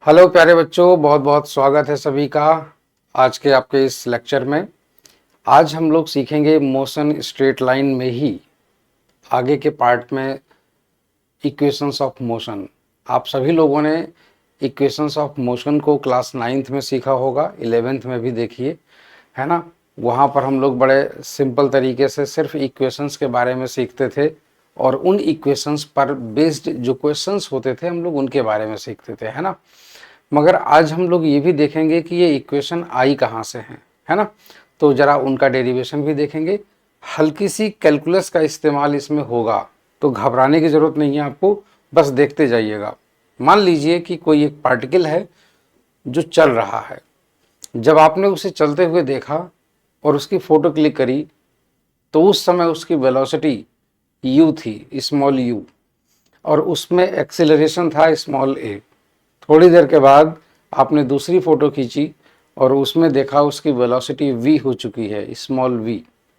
Hello प्यारे बच्चों, बहुत बहुत स्वागत है सभी का आज के आपके इस लेक्चर में। आज हम लोग सीखेंगे मोशन स्ट्रेट लाइन में ही आगे के पार्ट में इक्वेशंस ऑफ मोशन। आप सभी लोगों ने इक्वेशंस ऑफ मोशन को क्लास 9th में सीखा होगा, 11th में भी देखिए, है ना। वहाँ पर हम लोग बड़े सिंपल तरीके से सिर्फ इक्वेशंस के बारे में सीखते थे और उन इक्वेशंस पर बेस्ड जो क्वेश्चंस होते थे हम लोग उनके बारे में सीखते थे, है ना। मगर आज हम लोग ये भी देखेंगे कि ये इक्वेशन आई कहाँ से है ना। तो ज़रा उनका डेरिवेशन भी देखेंगे। हल्की सी कैलकुलस का इस्तेमाल इसमें होगा, तो घबराने की ज़रूरत नहीं है आपको, बस देखते जाइएगा। मान लीजिए कि कोई एक पार्टिकल है जो चल रहा है। जब आपने उसे चलते हुए देखा और उसकी फ़ोटो क्लिक करी तो उस समय उसकी वेलोसिटी u थी, स्मॉल u, और उसमें एक्सेलरेशन था स्मॉल a। थोड़ी देर के बाद आपने दूसरी फ़ोटो खींची और उसमें देखा उसकी वेलोसिटी v हो चुकी है, स्मॉल v,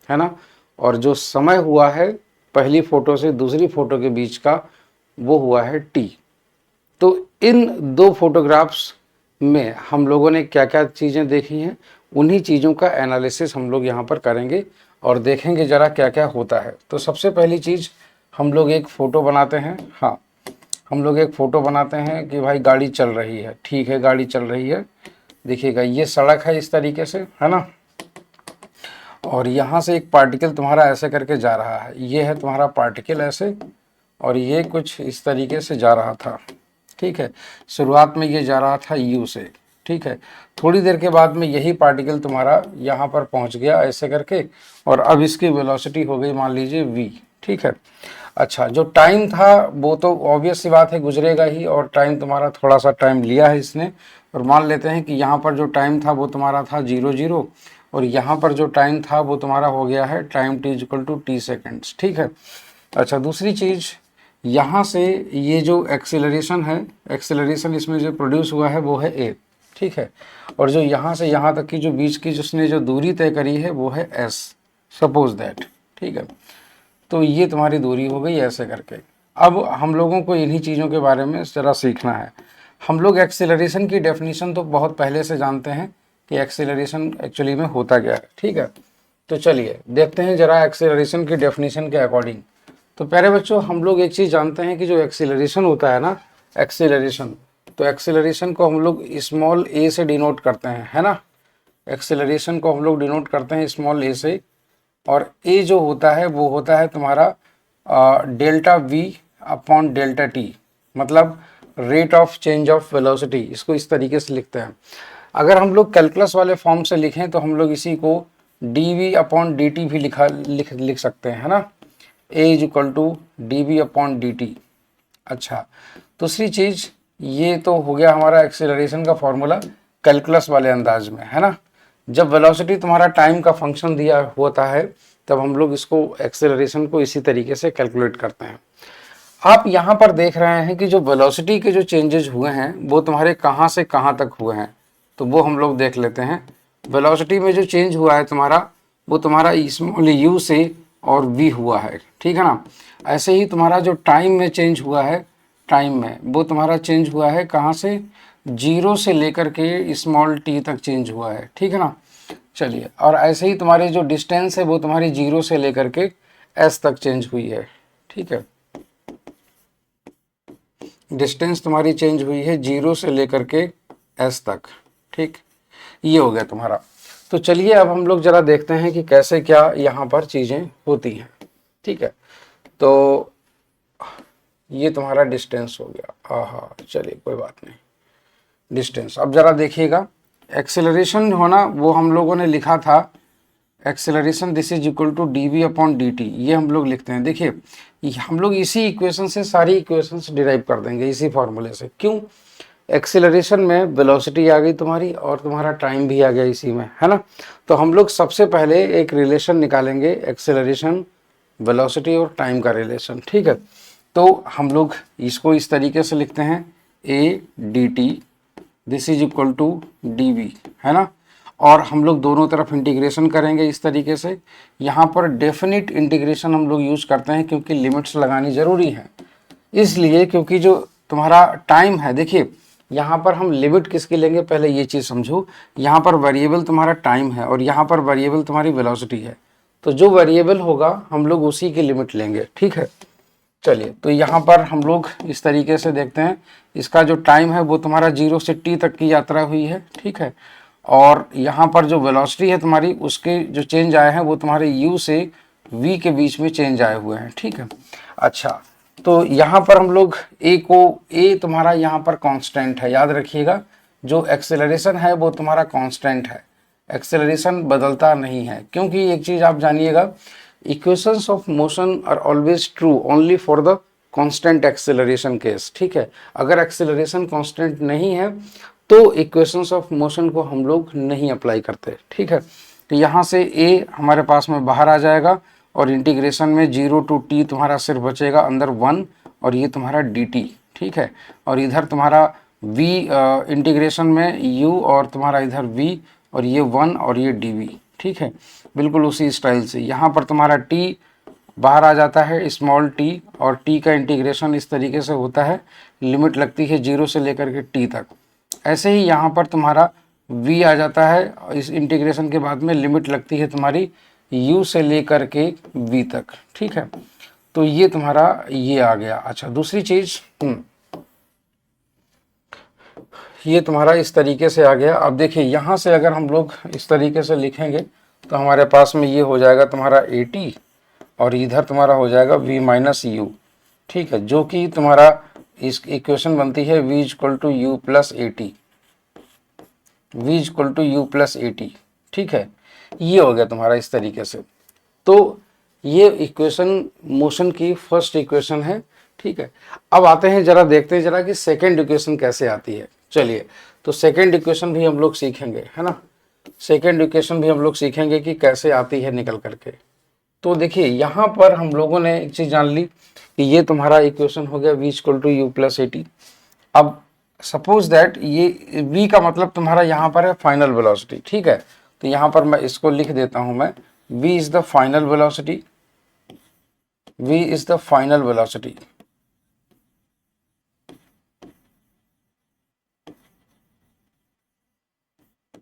है ना। और जो समय हुआ है पहली फ़ोटो से दूसरी फ़ोटो के बीच का वो हुआ है t। तो इन दो फोटोग्राफ्स में हम लोगों ने क्या क्या चीज़ें देखी हैं, उन्हीं चीज़ों का एनालिसिस हम लोग यहाँ पर करेंगे और देखेंगे ज़रा क्या क्या होता है। तो सबसे पहली चीज़ हम लोग एक फ़ोटो बनाते हैं। हाँ, हम लोग एक फ़ोटो बनाते हैं कि भाई गाड़ी चल रही है, ठीक है, गाड़ी चल रही है। देखिएगा ये सड़क है इस तरीके से, है ना। और यहाँ से एक पार्टिकल तुम्हारा ऐसे करके जा रहा है, ये है तुम्हारा पार्टिकल ऐसे, और ये कुछ इस तरीके से जा रहा था, ठीक है। शुरुआत में ये जा रहा था यू से, ठीक है। थोड़ी देर के बाद में यही पार्टिकल तुम्हारा यहाँ पर पहुँच गया ऐसे करके, और अब इसकी वेलोसिटी हो गई मान लीजिए v, ठीक है। अच्छा, जो टाइम था वो तो ऑब्वियस सी बात है गुजरेगा ही, और टाइम तुम्हारा थोड़ा सा टाइम लिया है इसने, और मान लेते हैं कि यहाँ पर जो टाइम था वो तुम्हारा था 0 और यहाँ पर जो टाइम था वो तुम्हारा हो गया है time t equal to t seconds, ठीक है। अच्छा, दूसरी चीज़, यहाँ से ये जो एक्सेलरेशन है, एक्सेलरेशन इसमें जो प्रोड्यूस हुआ है वो है a, ठीक है। और जो यहाँ से यहाँ तक की जो बीच की जिसने जो दूरी तय करी है वो है s, सपोज दैट, ठीक है। तो ये तुम्हारी दूरी हो गई ऐसे करके। अब हम लोगों को इन्हीं चीज़ों के बारे में ज़रा सीखना है। हम लोग एक्सेलरेशन की डेफिनेशन तो बहुत पहले से जानते हैं कि एक्सेलरेशन एक्चुअली में होता क्या है, ठीक है। तो चलिए देखते हैं ज़रा एक्सेलरेशन की डेफिनेशन के अकॉर्डिंग। तो प्यारे बच्चों, हम लोग एक चीज़ जानते हैं कि जो एक्सेलरेशन होता है ना, एक्सेलरेशन, तो एक्सेलरेशन को हम लोग स्मॉल a से डिनोट करते हैं, है ना। एक्सेलरेशन को हम लोग डिनोट करते हैं स्मॉल a से, और a जो होता है वो होता है तुम्हारा delta v upon delta t, मतलब rate of change of velocity, इसको इस तरीके से लिखते हैं। अगर हम लोग कैलकुलस वाले फॉर्म से लिखें तो हम लोग इसी को dv अपॉन dt भी लिख सकते हैं, है ना। a is equal to dv upon dt। अच्छा, दूसरी चीज़, ये तो हो गया हमारा एक्सेलरेशन का फॉर्मूला कैलकुलस वाले अंदाज में, है ना। जब वेलोसिटी तुम्हारा टाइम का फंक्शन दिया होता है तब हम लोग इसको एक्सेलरेशन को इसी तरीके से कैलकुलेट करते हैं। आप यहाँ पर देख रहे हैं कि जो वेलोसिटी के जो चेंजेस हुए हैं वो तुम्हारे कहाँ से कहाँ तक हुए हैं, तो वो हम लोग देख लेते हैं। वेलोसिटी में जो चेंज हुआ है तुम्हारा वो तुम्हारा स्मॉल u से और v हुआ है, ठीक है ना। ऐसे ही तुम्हारा जो टाइम में चेंज हुआ है, टाइम में वो तुम्हारा चेंज हुआ है कहाँ से, 0 से लेकर के स्मॉल t तक चेंज हुआ है, ठीक है ना। चलिए, और ऐसे ही तुम्हारी जो डिस्टेंस है वो तुम्हारी 0 से लेकर के s तक चेंज हुई है, ठीक है। डिस्टेंस तुम्हारी चेंज हुई है 0 से लेकर के s तक, ठीक। ये हो गया तुम्हारा। तो चलिए अब हम लोग ज़रा देखते हैं कि कैसे क्या यहाँ पर चीज़ें होती हैं, ठीक है। तो ये तुम्हारा डिस्टेंस हो गया, हाँ चलिए कोई बात नहीं, डिस्टेंस। अब ज़रा देखिएगा, एक्सेलरेशन होना वो हम लोगों ने लिखा था acceleration this is equal to dv upon dt, ये हम लोग लिखते हैं। देखिए हम लोग इसी इक्वेशन से सारी इक्वेशंस डिराइव कर देंगे इसी फॉर्मूले से। क्यों, एक्सेलरेशन में वेलोसिटी आ गई तुम्हारी और तुम्हारा टाइम भी आ गया इसी में, है ना। तो हम लोग सबसे पहले एक रिलेशन निकालेंगे, एक्सेलरेशन, वेलोसिटी और टाइम का रिलेशन, ठीक है। तो हम लोग इसको इस तरीके से लिखते हैं a dt this is equal to dv, है ना। और हम लोग दोनों तरफ इंटीग्रेशन करेंगे इस तरीके से। यहाँ पर डेफिनिट इंटीग्रेशन हम लोग यूज़ करते हैं क्योंकि लिमिट्स लगानी ज़रूरी है, इसलिए क्योंकि जो तुम्हारा टाइम है, देखिए यहाँ पर हम लिमिट किसकी लेंगे, पहले ये चीज़ समझो। यहाँ पर वेरिएबल तुम्हारा टाइम है और यहाँ पर वेरिएबल तुम्हारी वेलोसिटी है, तो जो वेरिएबल होगा हम लोग उसी की लिमिट लेंगे, ठीक है। चलिए, तो यहाँ पर हम लोग इस तरीके से देखते हैं, इसका जो टाइम है वो तुम्हारा 0 से t तक की यात्रा हुई है, ठीक है। और यहाँ पर जो वेलोसिटी है तुम्हारी, उसके जो चेंज आए हैं वो तुम्हारे u से v के बीच में चेंज आए हुए हैं, ठीक है। अच्छा, तो यहाँ पर हम लोग a तुम्हारा यहाँ पर कांस्टेंट है, याद रखिएगा। जो एक्सेलरेशन है वो तुम्हारा कांस्टेंट है, एक्सेलरेशन बदलता नहीं है, क्योंकि एक चीज़ आप जानिएगा, equations of motion are always true only for the constant acceleration case, ठीक है। अगर एक्सेलरेशन कांस्टेंट नहीं है तो इक्वेशंस ऑफ मोशन को हम लोग नहीं अप्लाई करते, ठीक है। तो यहाँ से a हमारे पास में बाहर आ जाएगा और इंटीग्रेशन में 0 to t तुम्हारा सिर्फ बचेगा अंदर 1, और ये तुम्हारा dt, ठीक है। और इधर तुम्हारा v इंटीग्रेशन में u और तुम्हारा इधर v, और ये 1 और ये dv, ठीक है। बिल्कुल उसी स्टाइल से यहाँ पर तुम्हारा t बाहर आ जाता है, स्मॉल t, और t का इंटीग्रेशन इस तरीके से होता है, लिमिट लगती है 0 से लेकर के t तक। ऐसे ही यहाँ पर तुम्हारा v आ जाता है, इस इंटीग्रेशन के बाद में लिमिट लगती है तुम्हारी u से लेकर के v तक, ठीक है। तो ये तुम्हारा ये आ गया। अच्छा, दूसरी चीज, ये तुम्हारा इस तरीके से आ गया। अब देखिए, यहाँ से अगर हम लोग इस तरीके से लिखेंगे तो हमारे पास में ये हो जाएगा तुम्हारा at, और इधर तुम्हारा हो जाएगा v माइनस यू, ठीक है, जो कि तुम्हारा इस इक्वेशन बनती है v equal to you plus A T, v equal to you plus A T, ठीक है। ये हो गया तुम्हारा इस तरीके से। तो ये इक्वेशन मोशन की फर्स्ट इक्वेशन है, ठीक है। अब आते हैं, जरा देखते हैं जरा कि सेकेंड इक्वेशन कैसे आती है। चलिए, तो सेकेंड इक्वेशन भी हम लोग सीखेंगे, है ना। सेकेंड इक्वेशन भी हम लोग सीखेंगे कि कैसे आती है निकल करके। तो देखिए, यहाँ पर हम लोगों ने एक चीज़ जान ली कि ये तुम्हारा इक्वेशन हो गया v equal to you plus A T. अब सपोज दैट ये v का मतलब तुम्हारा यहाँ पर है फाइनल वेलोसिटी, ठीक है। तो यहाँ पर मैं इसको लिख देता हूँ, मैं v is the final velocity, v is the final velocity,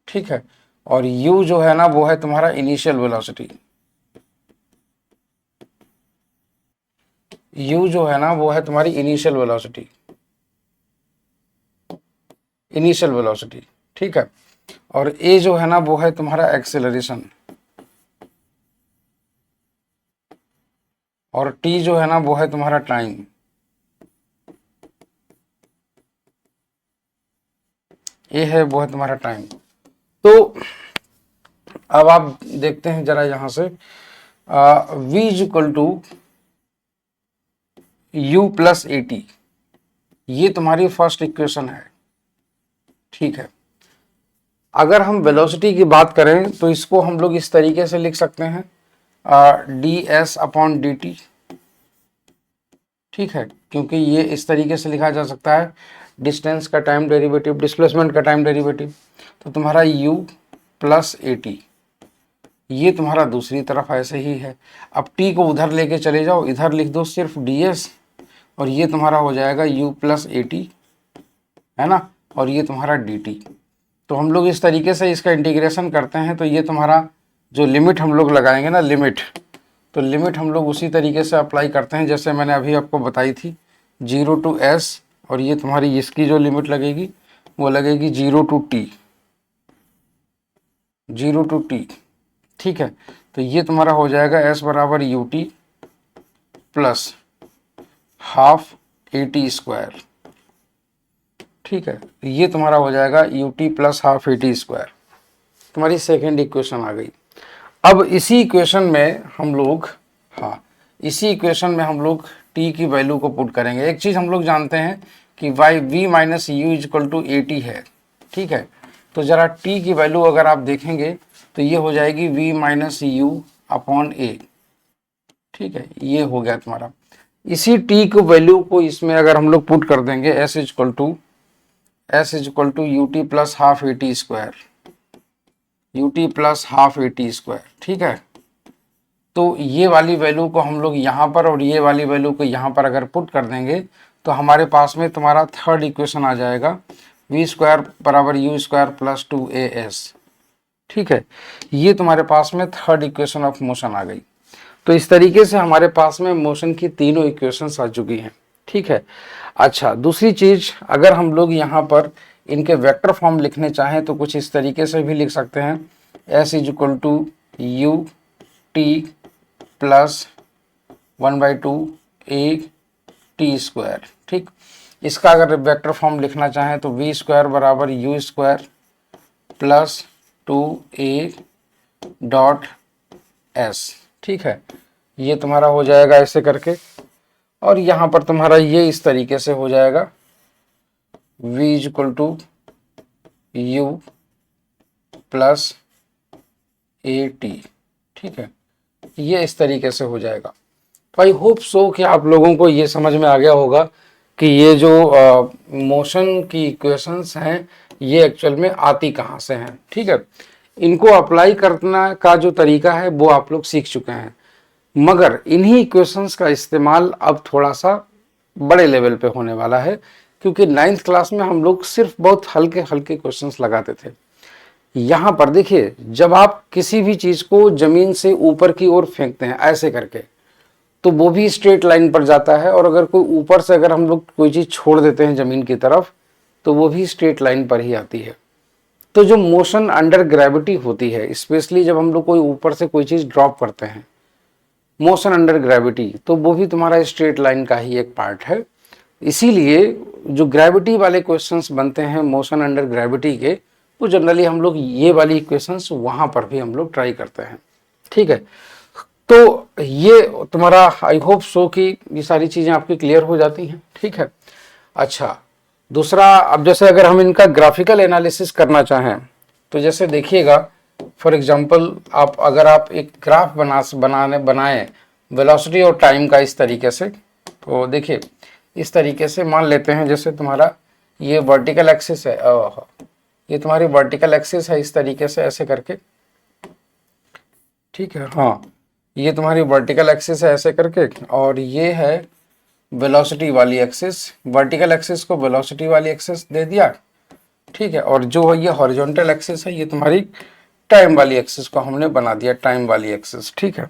ठीक है। और u जो है ना वो है तुम्हारा इनिशियल वेलोसिटी, u जो है ना वो है तुम्हारी इनिशियल वेलोसिटी, इनिशियल वेलोसिटी, ठीक है। और a जो है ना वो है तुम्हारा एक्सेलरेशन, और t जो है ना वो है तुम्हारा टाइम, a है वो है तुम्हारा टाइम। तो अब आप देखते हैं जरा यहां से, v equal to you plus A t, ये तुम्हारी फर्स्ट इक्वेशन है, ठीक है। अगर हम वेलोसिटी की बात करें तो इसको हम लोग इस तरीके से लिख सकते हैं, D S upon D T, ठीक है, क्योंकि ये इस तरीके से लिखा जा सकता है, डिस्टेंस का टाइम डेरिवेटिव, डिस्प्लेसमेंट का टाइम डेरिवेटिव। तो तुम्हारा u प्लस ए टी, ये तुम्हारा दूसरी तरफ ऐसे ही है। अब t को उधर लेके चले जाओ, इधर लिख दो सिर्फ ds, और ये तुम्हारा हो जाएगा u प्लस ए टी, है ना, और ये तुम्हारा dt। तो हम लोग इस तरीके से इसका इंटीग्रेशन करते हैं, तो ये तुम्हारा जो लिमिट हम लोग लगाएंगे ना, लिमिट, तो लिमिट हम लोग उसी तरीके से अप्लाई करते हैं जैसे मैंने अभी आपको बताई थी, 0 टू s, और ये तुम्हारी इसकी जो लिमिट लगेगी वो लगेगी 0 टू t, 0 टू t, ठीक है। तो ये तुम्हारा हो जाएगा s बराबर you t plus half a t square, ठीक है। तो ये तुम्हारा हो जाएगा you t plus half a t square, तुम्हारी सेकेंड इक्वेशन आ गई। अब इसी इक्वेशन में हम लोग, हाँ, इसी इक्वेशन में हम लोग t की वैल्यू को पुट करेंगे। एक चीज़ हम लोग जानते हैं कि v minus u equal to a t है, ठीक है। तो ज़रा t की वैल्यू अगर आप देखेंगे तो ये हो जाएगी v माइनस यू अपॉन ए, ठीक है, ये हो गया तुम्हारा। इसी t को वैल्यू को इसमें अगर हम लोग पुट कर देंगे, s equal to u t plus half a t square, u t plus half a t square, ठीक है। तो ये वाली वैल्यू को हम लोग यहाँ पर और ये वाली वैल्यू को यहाँ पर अगर पुट कर देंगे तो हमारे पास में तुम्हारा थर्ड इक्वेशन आ जाएगा, वी स्क्वायर बराबर यू स्क्वायर प्लस 2as। ठीक है, ये तुम्हारे पास में थर्ड इक्वेशन ऑफ मोशन आ गई। तो इस तरीके से हमारे पास में मोशन की तीनों इक्वेशंस आ चुकी हैं। ठीक है, अच्छा दूसरी चीज, अगर हम लोग यहाँ पर इनके वेक्टर फॉर्म लिखने चाहें तो कुछ इस तरीके से भी लिख सकते हैं, s is equal to u t plus 1/2 a t square. ठीक, इसका अगर वेक्टर फॉर्म लिखना चाहें तो वी स्क्वायर बराबर u square plus 2a dot s। ठीक है, ये तुम्हारा हो जाएगा ऐसे करके, और यहाँ पर तुम्हारा ये इस तरीके से हो जाएगा, v is equal to you plus A T. ठीक है, ये इस तरीके से हो जाएगा। तो आई होप सो कि आप लोगों को ये समझ में आ गया होगा कि ये जो मोशन की इक्वेशंस हैं ये एक्चुअल में आती कहाँ से हैं। ठीक है, इनको अप्लाई करना का जो तरीका है वो आप लोग सीख चुके हैं, मगर इन्हीं इक्वेशंस का इस्तेमाल अब थोड़ा सा बड़े लेवल पे होने वाला है, क्योंकि 9th क्लास में हम लोग सिर्फ बहुत हल्के हल्के क्वेश्चंस लगाते थे। यहाँ पर देखिए, जब आप किसी भी चीज को जमीन से ऊपर की ओर फेंकते हैं ऐसे करके, तो वो भी स्ट्रेट लाइन पर जाता है, और अगर कोई ऊपर से अगर हम लोग कोई चीज छोड़ देते हैं जमीन की तरफ तो वो भी स्ट्रेट लाइन पर ही आती है। तो जो मोशन अंडर ग्रेविटी होती है, स्पेशली जब हम लोग कोई ऊपर से कोई चीज ड्रॉप करते हैं मोशन अंडर ग्रेविटी, तो वो भी तुम्हारा स्ट्रेट लाइन का ही एक पार्ट है। इसीलिए जो ग्रेविटी वाले क्वेश्चंस बनते हैं मोशन अंडर ग्रेविटी के, तो जनरली हम लोग ये वाली इक्वेशंस वहां पर भी हम लोग ट्राई करते हैं। ठीक है, तो ये तुम्हारा आई होप सो कि ये सारी चीजें आपकी क्लियर हो जाती हैं। ठीक है, अच्छा दूसरा, अब जैसे अगर हम इनका ग्राफिकल एनालिसिस करना चाहें तो जैसे देखिएगा, फॉर एग्जांपल अगर आप एक ग्राफ बनाएं वेलोसिटी और टाइम का इस तरीके से, तो देखिए इस तरीके से मान लेते हैं, जैसे तुम्हारा ये वर्टिकल एक्सिस है, ये तुम्हारी वर्टिकल एक्सिस है इस तरीके से ऐसे करके। ठीक है, हाँ ये तुम्हारी वर्टिकल एक्सिस है ऐसे करके, और ये है वेलोसिटी वाली एक्सिस। वर्टिकल एक्सिस को वेलोसिटी वाली एक्सिस दे दिया। ठीक है, और जो है ये हॉरिजॉन्टल एक्सिस है, ये तुम्हारी टाइम वाली एक्सिस को हमने बना दिया टाइम वाली एक्सिस। ठीक है,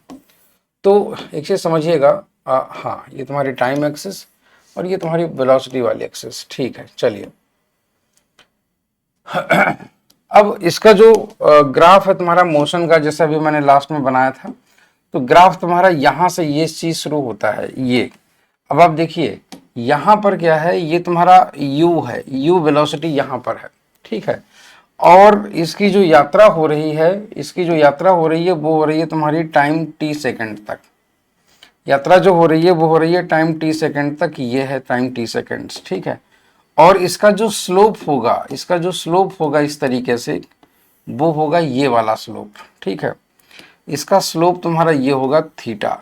तो एक चीज समझिएगा, हाँ ये तुम्हारी टाइम एक्सिस और ये तुम्हारी वेलोसिटी वाली एक्सिस। ठीक है, चलिए अब इसका जो ग्राफ है तुम्हारा मोशन का, जैसा अभी मैंने लास्ट में बनाया था, तो ग्राफ तुम्हारा यहां से ये चीज शुरू होता है ये। अब आप देखिए यहां पर क्या है, ये तुम्हारा u है, u वेलोसिटी यहां पर है। ठीक है, और इसकी जो यात्रा हो रही है, इसकी जो यात्रा हो रही है वो हो रही है तुम्हारी टाइम t सेकंड तक। यात्रा जो हो रही है वो हो रही है टाइम t सेकंड तक, ये है टाइम t सेकंड्स। ठीक है, और इसका जो स्लोप होगा, इसका जो स्लोप होगा इस तरीके से, वो होगा ये वाला स्लोप। ठीक है, इसका स्लोप तुम्हारा ये होगा थीटा,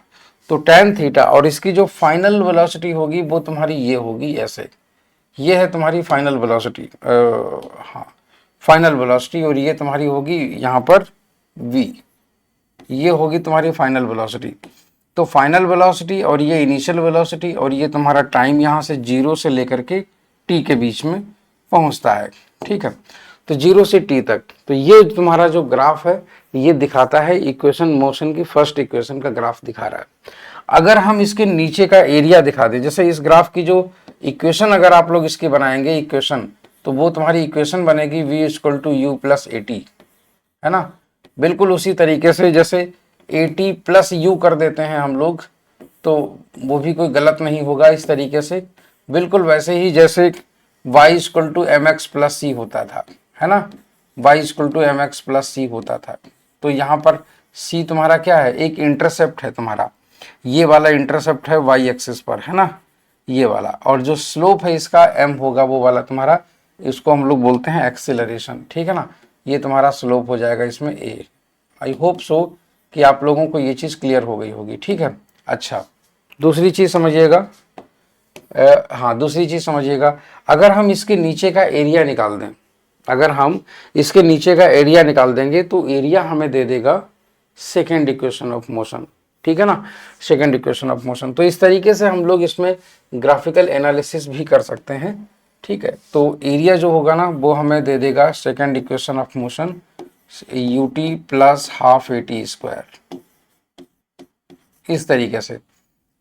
तो tan थीटा, और इसकी जो फाइनल वेलोसिटी होगी वो तुम्हारी ये होगी ऐसे, ये है तुम्हारी फाइनल वेलोसिटी, हाँ फाइनल वेलोसिटी, और ये तुम्हारी होगी यहाँ पर v, ये होगी तुम्हारी फाइनल वेलोसिटी। तो फाइनल वेलोसिटी और ये इनिशियल वेलोसिटी, और ये तुम्हारा टाइम यहाँ से 0 से लेकर के t के बीच में पहुँचता है। ठीक है, तो 0 से t तक, तो ये तुम्हारा जो ग्राफ है ये दिखाता है इक्वेशन मोशन की, फर्स्ट इक्वेशन का ग्राफ दिखा रहा है। अगर हम इसके नीचे का एरिया दिखा दें, जैसे इस ग्राफ की जो इक्वेशन अगर आप लोग इसकी बनाएंगे इक्वेशन, तो वो तुम्हारी इक्वेशन बनेगी v equal to you plus A t, है ना। बिल्कुल उसी तरीके से जैसे ए टी प्लस यू कर देते हैं हम लोग, तो वो भी कोई गलत नहीं होगा इस तरीके से। बिल्कुल वैसे ही जैसे y equal to M X plus C होता था, है ना, y equal to M X plus C होता था। तो यहाँ पर c तुम्हारा क्या है, एक इंटरसेप्ट है तुम्हारा, ये वाला इंटरसेप्ट है y एक्सिस पर, है ना, ये वाला, और जो स्लोप है इसका m होगा वो वाला तुम्हारा, इसको हम लोग बोलते हैं एक्सेलरेशन। ठीक है ना, ये तुम्हारा स्लोप हो जाएगा इसमें a। आई होप सो कि आप लोगों को ये चीज़ क्लियर हो गई होगी। ठीक है, अच्छा दूसरी चीज़ समझिएगा, हाँ दूसरी चीज़ समझिएगा, अगर हम इसके नीचे का एरिया निकाल दें, अगर हम इसके नीचे का एरिया निकाल देंगे तो एरिया हमें दे देगा सेकेंड इक्वेशन ऑफ मोशन। ठीक है ना, सेकेंड इक्वेशन ऑफ मोशन। तो इस तरीके से हम लोग इसमें ग्राफिकल एनालिसिस भी कर सकते हैं। ठीक है, तो एरिया जो होगा ना वो हमें दे देगा second equation of motion you t plus half a t square, इस तरीके से।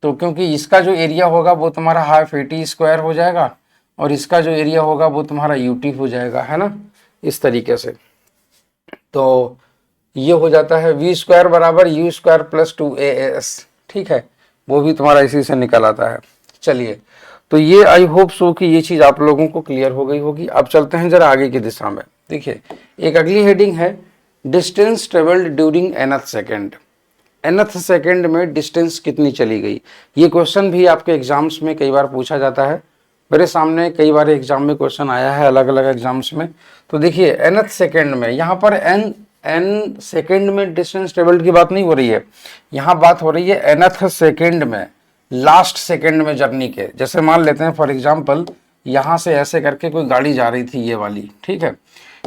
तो क्योंकि इसका जो एरिया होगा वो तुम्हारा हाफ ए टी स्क्वायर हो जाएगा और इसका जो एरिया होगा वो तुम्हारा यू टी हो जाएगा, है ना, इस तरीके से। तो ये हो जाता है वी स्क्वायर बराबर यू स्क्वायर प्लस 2as, ठीक है, वो भी तुम्हारा इसी से निकल आता है। चलिए, तो ये आई होप सो कि ये चीज़ आप लोगों को क्लियर हो गई होगी। अब चलते हैं जरा आगे की दिशा में। देखिए, एक अगली हेडिंग है distance travelled during nth second. nth second में डिस्टेंस कितनी चली गई, ये क्वेश्चन भी आपके एग्जाम्स में कई बार पूछा जाता है। मेरे सामने कई बार एग्जाम में क्वेश्चन आया है अलग अलग एग्जाम्स में। तो देखिए, nth सेकेंड में, यहाँ पर n सेकेंड में डिस्टेंस ट्रेवल्ड की बात नहीं हो रही है, यहाँ बात हो रही है nth सेकेंड में, लास्ट सेकेंड में जर्नी के। जैसे मान लेते हैं फॉर एग्जांपल, यहाँ से ऐसे करके कोई गाड़ी जा रही थी, ये वाली, ठीक है,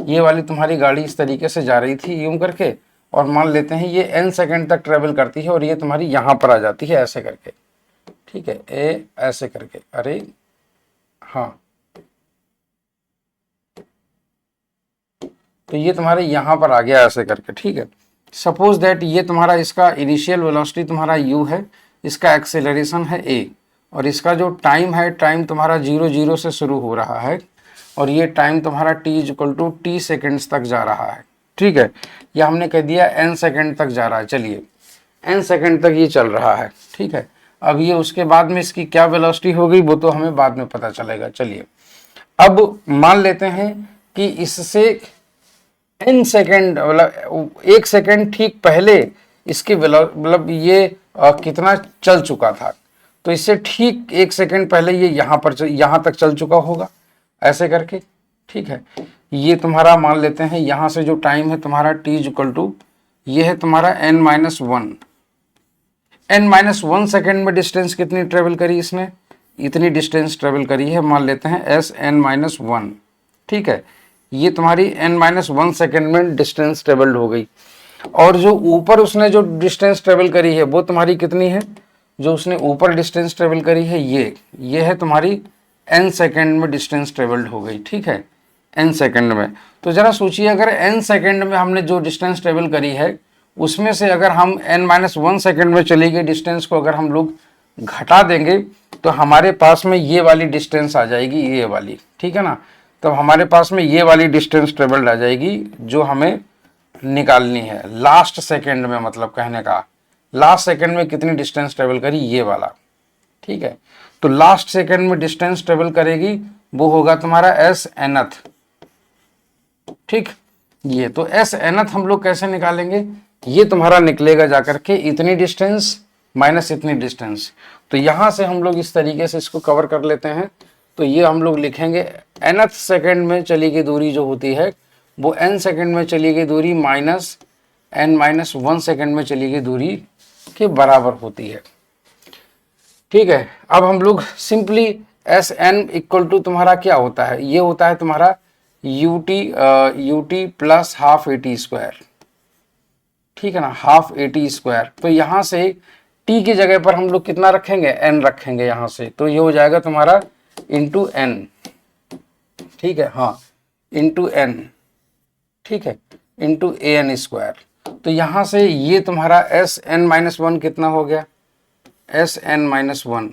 ये वाली तुम्हारी गाड़ी इस तरीके से जा रही थी यूं करके, और मान लेते हैं ये n सेकेंड तक ट्रेवल करती है और ये तुम्हारी यहाँ पर आ जाती है ऐसे करके, ठीक है, ऐसे करके, अरे हाँ, तो ये तुम्हारे यहाँ पर आ गया ऐसे करके, ठीक है। सपोज दैट ये तुम्हारा, इसका इनिशियल वेलोसिटी तुम्हारा u है, इसका एक्सेलरेशन है a, और इसका जो टाइम है, टाइम तुम्हारा 0 से शुरू हो रहा है और ये टाइम तुम्हारा t equal to t seconds तक जा रहा है, ठीक है। ये हमने कह दिया n सेकेंड तक जा रहा है, चलिए n सेकेंड तक ये चल रहा है, ठीक है। अब ये उसके बाद में इसकी क्या वेलोसिटी हो गई वो तो हमें बाद में पता चलेगा। चलिए, अब मान लेते हैं कि इससे n सेकेंड, मतलब 1 सेकेंड ठीक पहले इसकी मतलब ये कितना चल चुका था, तो इससे ठीक 1 सेकेंड पहले ये यहाँ तक चल चुका होगा ऐसे करके, ठीक है। ये तुम्हारा मान लेते हैं यहाँ से जो टाइम है तुम्हारा t इक्वल टू, ये है तुम्हारा n-1, n-1 सेकेंड में डिस्टेंस कितनी ट्रेवल करी इसने, इतनी डिस्टेंस ट्रेवल करी है, मान लेते हैं Sn-1, ठीक है। ये तुम्हारी n-1 सेकेंड में डिस्टेंस ट्रेवल्ड हो गई, और जो ऊपर उसने जो डिस्टेंस ट्रेवल करी है वो तुम्हारी कितनी है, जो उसने ऊपर डिस्टेंस ट्रेवल करी है ये है तुम्हारी n सेकेंड में डिस्टेंस ट्रेवल्ड हो गई, ठीक है, n सेकेंड में। तो जरा सोचिए, अगर n सेकेंड में हमने जो डिस्टेंस ट्रेवल करी है उसमें से अगर हम n-1 सेकेंड में चली गई डिस्टेंस को अगर हम लोग घटा देंगे तो हमारे पास में ये वाली डिस्टेंस आ जाएगी, ये वाली, ठीक है ना। तो हमारे पास में ये वाली डिस्टेंस ट्रेवल्ड आ जाएगी जो हमें निकालनी है लास्ट सेकेंड में, मतलब कहने का लास्ट सेकेंड में कितनी डिस्टेंस ट्रेवल करी, ये वाला, ठीक है। तो लास्ट सेकेंड में डिस्टेंस ट्रेवल करेगी वो होगा तुम्हारा Snth, ठीक। ये तो Snth हम लोग कैसे निकालेंगे, ये तुम्हारा निकलेगा जाकर के इतनी डिस्टेंस माइनस इतनी डिस्टेंस। तो यहां से हम लोग इस तरीके से इसको कवर कर लेते हैं। तो ये हम लोग लिखेंगे nth सेकेंड में चली गई दूरी जो होती है वो n सेकेंड में चली गई दूरी माइनस n-1 सेकेंड में चली गई दूरी के बराबर होती है, ठीक है। अब हम लोग सिंपली Sn इक्वल टू तुम्हारा क्या होता है, ये होता है तुम्हारा ut plus half a t square, ठीक है ना, हाफ ए टी स्क्वायर। तो यहाँ से t की जगह पर हम लोग कितना रखेंगे, n रखेंगे यहाँ से, तो ये हो जाएगा तुम्हारा इंटू n, ठीक है, हाँ, इंटू n, ठीक है, इंटू an स्क्वायर। तो यहाँ से ये तुम्हारा Sn-1 कितना हो गया, Sn-1,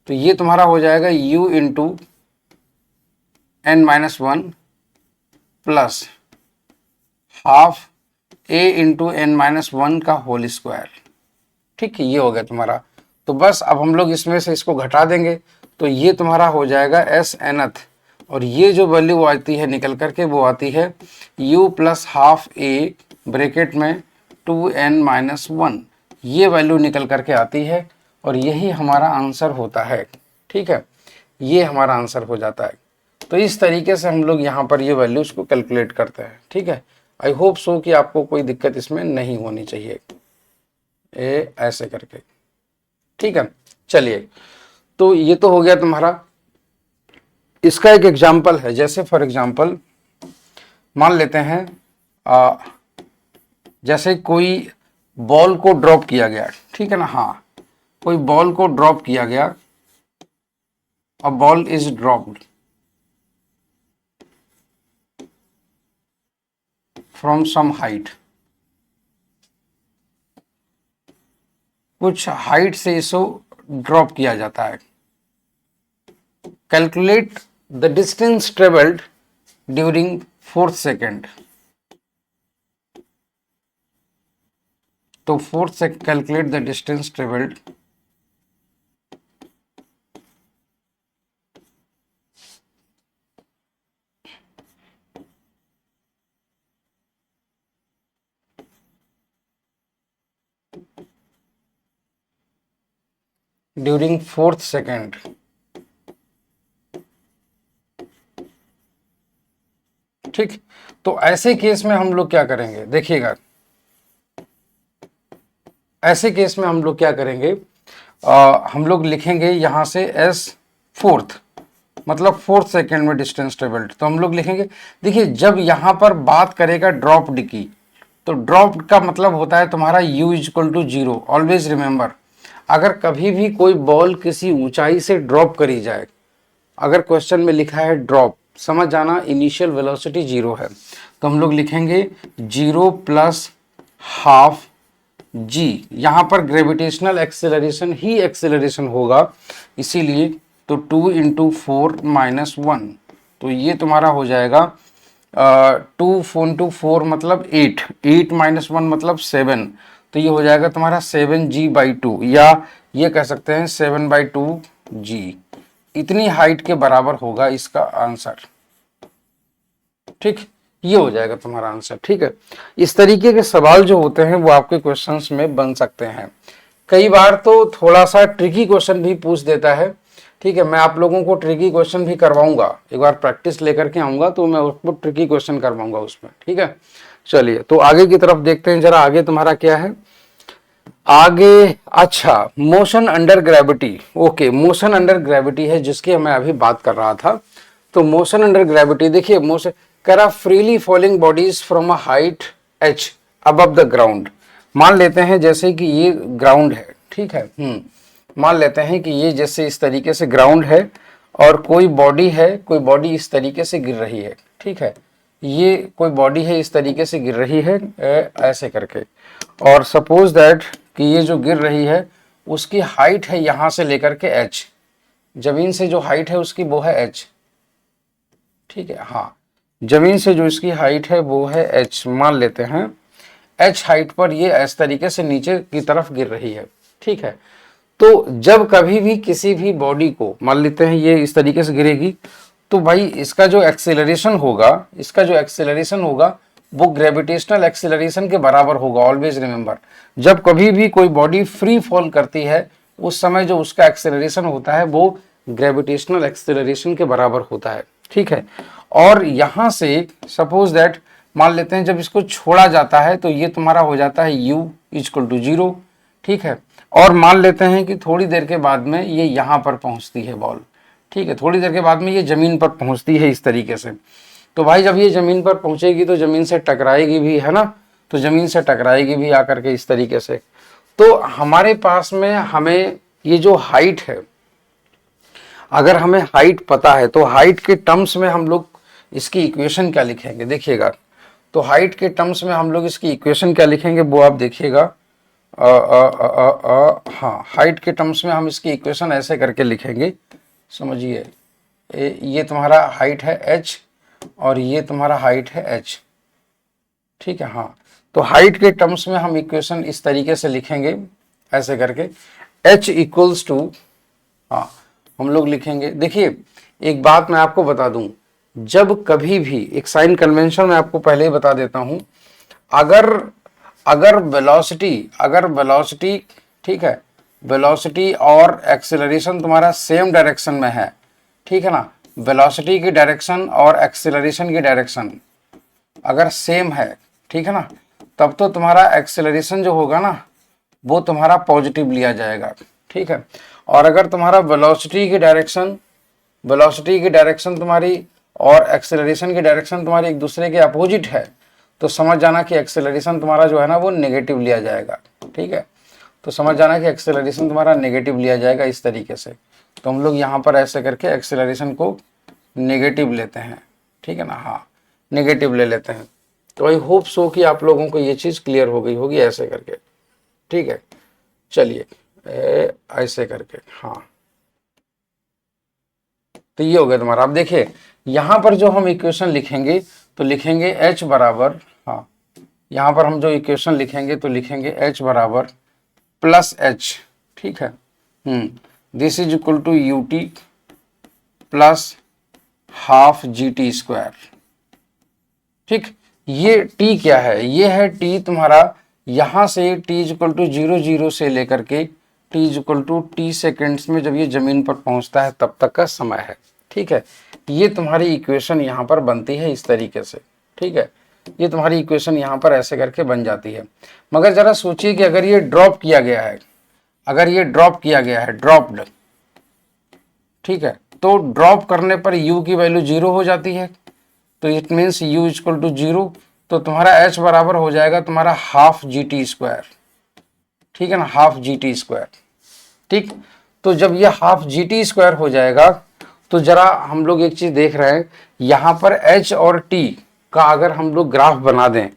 तो ये तुम्हारा हो जाएगा u into n-1 plus half a into n-1 का होल स्क्वायर, ठीक है, ये हो गया तुम्हारा। तो बस अब हम लोग इसमें से इसको घटा देंगे तो ये तुम्हारा हो जाएगा Snth, और ये जो वैल्यू आती है निकल करके वो आती है u plus half a bracket में 2n-1, ये वैल्यू निकल करके आती है और यही हमारा आंसर होता है, ठीक है, ये हमारा आंसर हो जाता है। तो इस तरीके से हम लोग यहाँ पर ये वैल्यूज को कैलकुलेट करते हैं, ठीक है। आई होप सो कि आपको कोई दिक्कत इसमें नहीं होनी चाहिए, ऐसे करके, ठीक है। चलिए, तो ये तो हो गया तुम्हारा। इसका एक एग्जाम्पल है, जैसे फॉर एग्जाम्पल मान लेते हैं जैसे कोई बॉल को ड्रॉप किया गया, ठीक है ना, हाँ, कोई बॉल को ड्रॉप किया गया a ball is dropped from some height, कुछ हाइट से इसको ड्रॉप किया जाता है। Calculate the distance travelled during 4th second. तो 4th second calculate the distance travelled during 4th second. ठीक, तो ऐसे केस में हम लोग क्या करेंगे, देखिएगा ऐसे केस में हम लोग क्या करेंगे, हम लोग लिखेंगे यहां से एस 4th, मतलब 4th सेकेंड में डिस्टेंस ट्रेवल्ड। तो हम लोग लिखेंगे, देखिए जब यहां पर बात करेगा ड्रॉप्ड की, तो ड्रॉप्ड का मतलब होता है तुम्हारा u equal to 0। Always remember, अगर कभी भी कोई बॉल किसी ऊंचाई से ड्रॉप करी जाए, अगर क्वेश्चन में लिखा है ड्रॉप, समझ जाना इनिशियल वेलोसिटी 0 है, तो हम लोग लिखेंगे 0 प्लस हाफ g। यहां पर ग्रेविटेशनल एक्सेलरेशन ही एक्सेलरेशन होगा, इसीलिए तो 2 इंटू 4 माइनस 1, तो ये तुम्हारा हो जाएगा 2 इंटू 4 मतलब 8, 8 माइनस 1 मतलब 7, तो ये हो जाएगा तुम्हारा 7g/2, या ये कह सकते हैं 7/2g। इतनी हाइट के बराबर होगा इसका आंसर। ठीक, ये हो जाएगा तुम्हारा आंसर। ठीक है, इस तरीके के सवाल जो होते हैं वो आपके क्वेश्चंस में बन सकते हैं। कई बार तो थोड़ा सा ट्रिकी क्वेश्चन भी पूछ देता है। ठीक है, मैं आप लोगों को ट्रिकी क्वेश्चन भी करवाऊंगा, एक बार प्रैक्टिस लेकर के आऊंगा तो मैं उसको ट्रिकी क्वेश्चन करवाऊंगा उसमें। ठीक है, चलिए तो आगे की तरफ देखते हैं जरा, आगे तुम्हारा क्या है आगे। अच्छा, motion under gravity. Okay, motion under gravity है जिसकी मैं अभी बात कर रहा था। तो मोशन अंडर ग्रेविटी, देखिए मोशन करा freely falling bodies from a height h above the ground. मान लेते हैं जैसे कि ये ग्राउंड है, ठीक है, मान लेते हैं कि ये जैसे इस तरीके से ग्राउंड है और कोई बॉडी है, कोई बॉडी इस तरीके से गिर रही है। ठीक है, ये कोई बॉडी है इस तरीके से गिर रही है ऐसे करके, और सपोज दैट कि ये जो गिर रही है उसकी हाइट है यहां से लेकर के h, जमीन से जो हाइट है उसकी वो है h। ठीक है, हाँ, जमीन से जो इसकी हाइट है वो है h, मान लेते हैं h हाइट पर ये इस तरीके से नीचे की तरफ गिर रही है। ठीक है, तो जब कभी भी किसी भी बॉडी को मान लेते हैं ये इस तरीके से गिरेगी, तो भाई इसका जो एक्सेलरेशन होगा, इसका जो एक्सेलरेशन होगा वो ग्रेविटेशनल एक्सेलरेशन के बराबर होगा। ऑलवेज रिमेंबर, जब कभी भी कोई बॉडी फ्री फॉल करती है उस समय जो उसका एक्सेलरेशन होता है वो ग्रेविटेशनल एक्सेलरेशन के बराबर होता है। ठीक है, और यहां से सपोज दैट मान लेते हैं जब इसको छोड़ा जाता है तो ये तुम्हारा हो जाता है u इक्वल टू 0। ठीक है, और मान लेते हैं कि थोड़ी देर के बाद में ये यहाँ पर पहुंचती है बॉल। ठीक है, थोड़ी देर के बाद में ये जमीन पर पहुंचती है इस तरीके से। तो भाई जब ये जमीन पर पहुंचेगी तो जमीन से टकराएगी भी, है ना, तो जमीन से टकराएगी भी आकर के इस तरीके से। तो हमारे पास में हमें ये जो हाइट है, अगर हमें हाइट पता है तो हाइट के टर्म्स में हम लोग इसकी इक्वेशन क्या लिखेंगे, देखिएगा। तो हाइट के टर्म्स में हम लोग इसकी इक्वेशन क्या लिखेंगे वो आप देखिएगा। हाँ, हाइट के टर्म्स में हम इसकी इक्वेशन ऐसे करके लिखेंगे, समझिए। ये तुम्हारा हाइट है h और ये तुम्हारा हाइट है h। ठीक है, हाँ, तो हाइट के टर्म्स में हम इक्वेशन इस तरीके से लिखेंगे ऐसे करके, h इक्वल्स टू, हाँ, हम लोग लिखेंगे। देखिए एक बात मैं आपको बता दूं, जब कभी भी एक साइन कन्वेंशन मैं आपको पहले ही बता देता हूं, अगर वेलोसिटी ठीक है, वेलोसिटी और एक्सेलरेशन तुम्हारा सेम डायरेक्शन में है, ठीक है ना, वेलोसिटी की डायरेक्शन और एक्सेलरेशन की डायरेक्शन अगर सेम है, ठीक है ना, तब तो तुम्हारा एक्सेलरेशन जो होगा ना वो तुम्हारा पॉजिटिव लिया जाएगा। ठीक है, और अगर तुम्हारा वेलोसिटी की डायरेक्शन तुम्हारी और एक्सेलरेशन की डायरेक्शन तुम्हारी एक दूसरे के अपोजिट है, तो समझ जाना कि एक्सेलरेशन तुम्हारा जो है ना वो नेगेटिव लिया जाएगा। ठीक है, तो समझ जाना कि एक्सेलरेशन तुम्हारा नेगेटिव लिया जाएगा इस तरीके से। तो हम लोग यहाँ पर ऐसे करके एक्सेलरेशन को नेगेटिव लेते हैं, ठीक है ना, हाँ नेगेटिव ले लेते हैं। तो आई होप सो कि आप लोगों को ये चीज़ क्लियर हो गई होगी ऐसे करके, ठीक है। चलिए ऐसे करके, हाँ तो ये हो गया तुम्हारा। अब देखिए यहाँ पर जो हम इक्वेशन लिखेंगे तो लिखेंगे h बराबर, हाँ यहाँ पर हम जो इक्वेशन लिखेंगे तो लिखेंगे h बराबर प्लस h, ठीक है, this is equal to u t plus half g t square, ठीक। ये t क्या है, ये है t तुम्हारा यहां से t इज इक्वल टू 0 से लेकर के t is equal to t seconds में जब ये जमीन पर पहुंचता है तब तक का समय है, ठीक है। ये तुम्हारी इक्वेशन यहां पर बनती है इस तरीके से, ठीक है। ये तुम्हारी इक्वेशन यहां पर ऐसे करके बन जाती है। मगर जरा सोचिए कि अगर ये ड्रॉप किया गया है, अगर ये ड्रॉप किया गया है, ड्रॉप्ड, ठीक है, तो ड्रॉप करने पर u की वैल्यू 0 हो जाती है, तो it means u equal to 0, तो तुम्हारा h बराबर हो जाएगा तुम्हारा हाफ जी टी स्क्वायर, ठीक है ना, हाफ जी टी स्क्वायर, ठीक। तो जब ये हाफ जी टी स्क्वायर हो जाएगा तो जरा हम लोग एक चीज देख रहे हैं, यहाँ पर h और t का अगर हम लोग ग्राफ बना दें,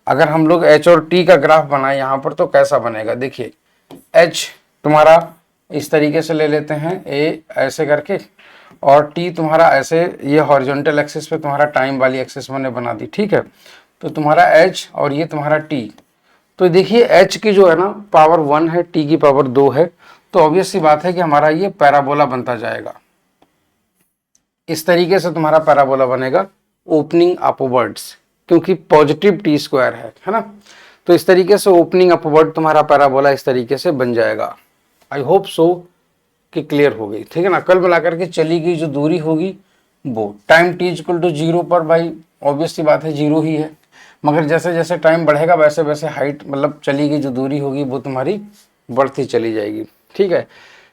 अगर हम लोग h और t का ग्राफ बनाए यहाँ पर तो कैसा बनेगा, देखिए h तुम्हारा इस तरीके से ले लेते हैं a ऐसे करके, और t तुम्हारा ऐसे, ये हॉरिजॉन्टल एक्सिस पे तुम्हारा टाइम वाली एक्सिस मैंने बना दी, ठीक है। तो तुम्हारा h और ये तुम्हारा t, तो देखिए h की जो है ना पावर 1 है, t की पावर 2 है, तो ऑब्वियस सी बात है कि हमारा ये पैराबोला बनता जाएगा। इस तरीके से तुम्हारा पैराबोला बनेगा ओपनिंग अपवर्ड्स, क्योंकि पॉजिटिव टी स्क्वायर है ना। तो इस तरीके से ओपनिंग अपवर्ड तुम्हारा पैराबोला इस तरीके से बन जाएगा। आई होप सो कि क्लियर हो गई, ठीक है ना। कल मिलाकर के चली गई जो दूरी होगी वो टाइम टी इक्वल टू 0 पर, भाई ऑब्वियस सी बात है 0 ही है, मगर जैसे जैसे टाइम बढ़ेगा वैसे वैसे हाइट, मतलब चली गई जो दूरी होगी वो तुम्हारी बढ़ती चली जाएगी, ठीक है।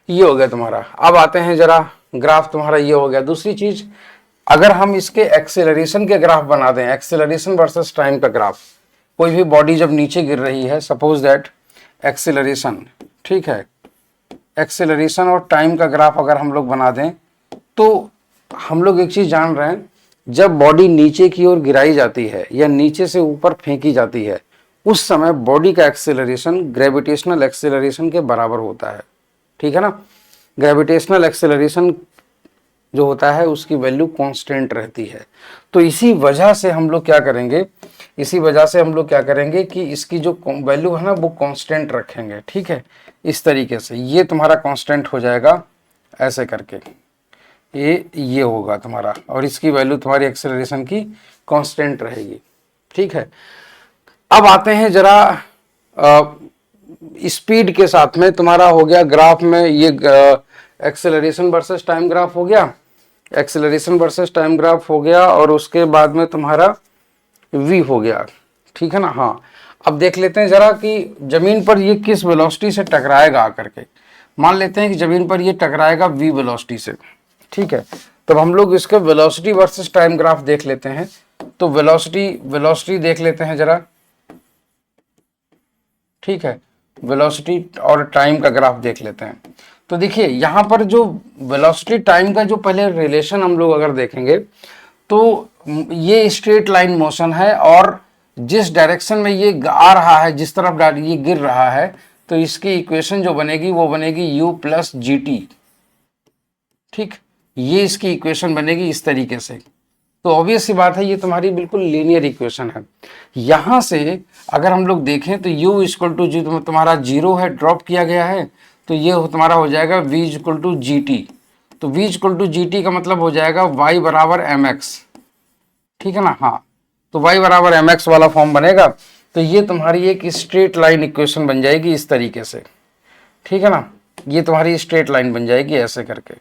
ये हो गया तुम्हारा। अब आते हैं जरा ग्राफ, तुम्हारा ये हो गया। दूसरी चीज, अगर हम इसके एक्सेलरेशन के ग्राफ बना दें, एक्सेलरेशन वर्सेस टाइम का ग्राफ, कोई भी बॉडी जब नीचे गिर रही है, सपोज दैट एक्सेलरेशन, ठीक है, एक्सेलरेशन और टाइम का ग्राफ अगर हम लोग बना दें तो हम लोग एक चीज जान रहे हैं, जब बॉडी नीचे की ओर गिराई जाती है या नीचे से ऊपर फेंकी जाती है उस समय बॉडी का एक्सेलरेशन ग्रेविटेशनल एक्सेलरेशन के बराबर होता है, ठीक है ना। ग्रेविटेशनल एक्सेलरेशन जो होता है उसकी वैल्यू कांस्टेंट रहती है। तो इसी वजह से हम लोग क्या करेंगे, इसी वजह से हम लोग क्या करेंगे कि इसकी जो वैल्यू है ना वो कांस्टेंट रखेंगे, ठीक है। इस तरीके से ये तुम्हारा कांस्टेंट हो जाएगा ऐसे करके, ये होगा तुम्हारा, और इसकी वैल्यू तुम्हारी एक्सेलरेशन की कांस्टेंट रहेगी, ठीक है। अब आते हैं जरा स्पीड के साथ में। तुम्हारा हो गया ग्राफ में ये एक्सेलरेशन वर्सेस टाइम ग्राफ हो गया, एक्सेलरेशन वर्सेस टाइम ग्राफ हो गया, और उसके बाद में तुम्हारा v हो गया, ठीक है ना। हाँ अब देख लेते हैं जरा कि जमीन पर ये किस वेलोसिटी से टकराएगा आकर के। मान लेते हैं कि जमीन पर ये टकराएगा v वेलोसिटी से, ठीक है। तब हम लोग इसके वेलोसिटी वर्सेस टाइम ग्राफ देख लेते हैं। तो वेलोसिटी देख लेते हैं जरा, ठीक है, वेलोसिटी और टाइम का ग्राफ देख लेते हैं। तो देखिए यहाँ पर जो वेलोसिटी टाइम का जो पहले रिलेशन हम लोग अगर देखेंगे तो ये स्ट्रेट लाइन मोशन है, और जिस डायरेक्शन में ये आ रहा है, जिस तरफ ये गिर रहा है, तो इसकी इक्वेशन जो बनेगी वो बनेगी u प्लस जी टी, ठीक। ये इसकी इक्वेशन बनेगी इस तरीके से। तो ऑब्वियस सी बात है ये तुम्हारी बिल्कुल लीनियर इक्वेशन है। यहां से अगर हम लोग देखें तो u इक्वल टू जी तुम्हारा 0 है, ड्रॉप किया गया है, तो ये तुम्हारा हो जाएगा v equal to g t. तो v equal to g t का मतलब हो जाएगा y बराबर एम एक्स, ठीक है ना। हाँ तो y बराबर एम एक्स वाला फॉर्म बनेगा। तो ये तुम्हारी एक स्ट्रेट लाइन इक्वेशन बन जाएगी इस तरीके से, ठीक है ना। ये तुम्हारी स्ट्रेट लाइन बन जाएगी ऐसे करके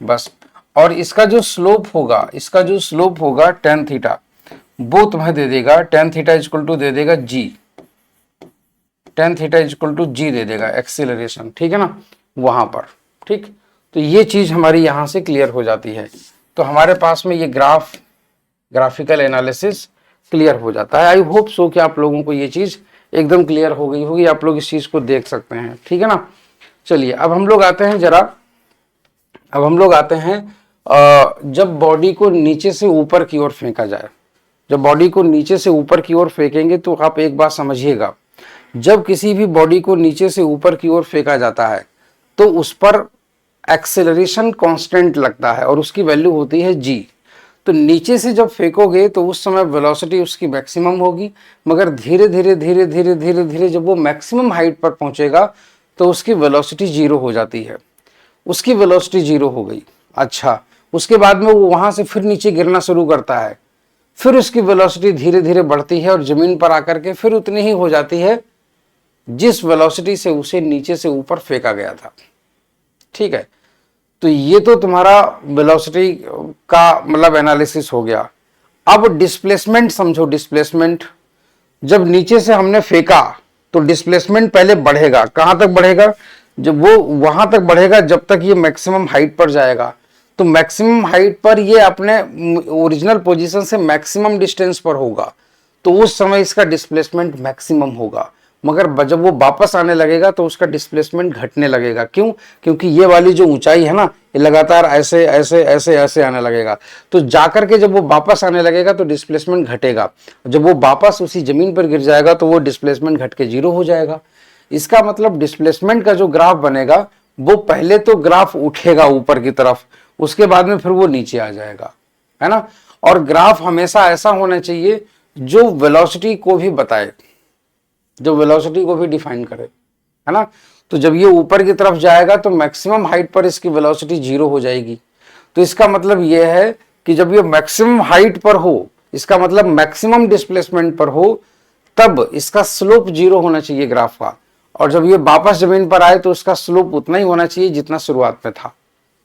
बस। और इसका जो स्लोप होगा, इसका जो स्लोप होगा टेन थीटा, वो तुम्हें दे देगा टेन थीटा इक्वल टू दे देगा जी, टेन थीटा इक्वल टू जी दे देगा एक्सीलरेशन, ठीक है ना, वहां पर, ठीक। तो ये चीज हमारी यहां से क्लियर हो जाती है। तो हमारे पास में ये ग्राफिकल एनालिसिस क्लियर हो जाता है। आई होप सो कि आप लोगों को ये चीज एकदम क्लियर हो गई होगी, आप लोग इस चीज को देख सकते हैं, ठीक है ना। चलिए अब हम लोग आते हैं जरा अब हम लोग आते हैं जब बॉडी को नीचे से ऊपर की ओर फेंका जाए, जब बॉडी को नीचे से ऊपर की ओर फेंकेंगे तो आप एक बात समझिएगा, जब किसी भी बॉडी को नीचे से ऊपर की ओर फेंका जाता है तो उस पर एक्सेलरेशन कांस्टेंट लगता है और उसकी वैल्यू होती है जी। तो नीचे से जब फेंकोगे तो उस समय वेलोसिटी उसकी मैक्सिमम होगी, मगर धीरे धीरे धीरे धीरे धीरे धीरे जब वो मैक्सिमम हाइट पर पहुंचेगा तो उसकी वेलोसिटी जीरो हो जाती है, उसकी वेलोसिटी जीरो हो गई। अच्छा, उसके बाद में वो वहां से फिर नीचे गिरना शुरू करता है, फिर उसकी वेलोसिटी धीरे धीरे बढ़ती है और जमीन पर आकर के फिर उतनी ही हो जाती है जिस वेलोसिटी से उसे नीचे से ऊपर फेंका गया था। ठीक है, तो ये तो तुम्हारा वेलोसिटी का मतलब एनालिसिस हो गया। अब डिस्प्लेसमेंट समझो, डिस्प्लेसमेंट जब नीचे से हमने फेंका तो डिस्प्लेसमेंट पहले बढ़ेगा, कहां तक बढ़ेगा, जब वो वहां तक बढ़ेगा जब तक ये मैक्सिमम हाइट पर जाएगा। तो मैक्सिमम हाइट पर ये अपने ओरिजिनल पोजीशन से मैक्सिमम डिस्टेंस पर होगा, तो उस समय इसका डिस्प्लेसमेंट मैक्सिमम होगा। मगर जब वो वापस आने लगेगा तो उसका डिस्प्लेसमेंट घटने लगेगा। क्यों? क्योंकि ये वाली जो ऊंचाई है ना, ये लगातार ऐसे ऐसे ऐसे ऐसे आने लगेगा, तो जाकर के जब वो वापस आने लगेगा तो डिस्प्लेसमेंट घटेगा। जब वो वापस उसी जमीन पर गिर जाएगा तो वो डिस्प्लेसमेंट घट के जीरो हो जाएगा। इसका मतलब डिस्प्लेसमेंट का जो ग्राफ बनेगा वो पहले तो ग्राफ उठेगा ऊपर की तरफ, उसके बाद में फिर वो नीचे आ जाएगा, है ना। और ग्राफ हमेशा ऐसा होना चाहिए जो वेलोसिटी को भी बताए, जो वेलोसिटी को भी डिफाइन करे, है ना। तो जब ये ऊपर की तरफ जाएगा तो मैक्सिमम हाइट पर इसकी वेलोसिटी जीरो हो जाएगी। तो इसका मतलब ये है कि जब ये मैक्सिमम हाइट पर हो, इसका मतलब मैक्सिमम डिस्प्लेसमेंट पर हो, तब इसका स्लोप जीरो होना चाहिए ग्राफ का। और जब ये वापस जमीन पर आए तो इसका स्लोप उतना ही होना चाहिए जितना शुरुआत में था,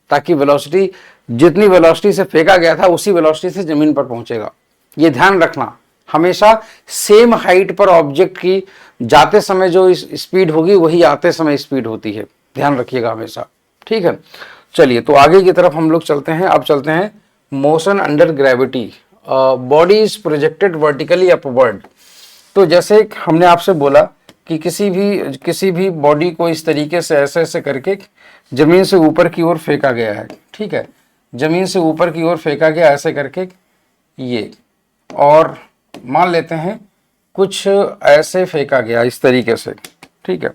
ताकि वेलोसिटी, जितनी वेलोसिटी से फेंका गया था उसी वेलोसिटी से जमीन पर पहुंचेगा। ये ध्यान रखना, हमेशा सेम हाइट पर ऑब्जेक्ट की जाते समय जो स्पीड होगी वही आते समय स्पीड होती है, ध्यान रखिएगा हमेशा। ठीक है, चलिए तो आगे की तरफ हम लोग चलते हैं। अब चलते हैं motion under gravity, body is projected vertically upward. तो जैसे हमने आपसे बोला कि किसी भी बॉडी को इस तरीके से ऐसे ऐसे करके जमीन से ऊपर की ओर फेंका गया है। ठीक है, जमीन से ऊपर की ओर फेंका गया ऐसे करके ये, और मान लेते हैं कुछ ऐसे फेंका गया इस तरीके से। ठीक है,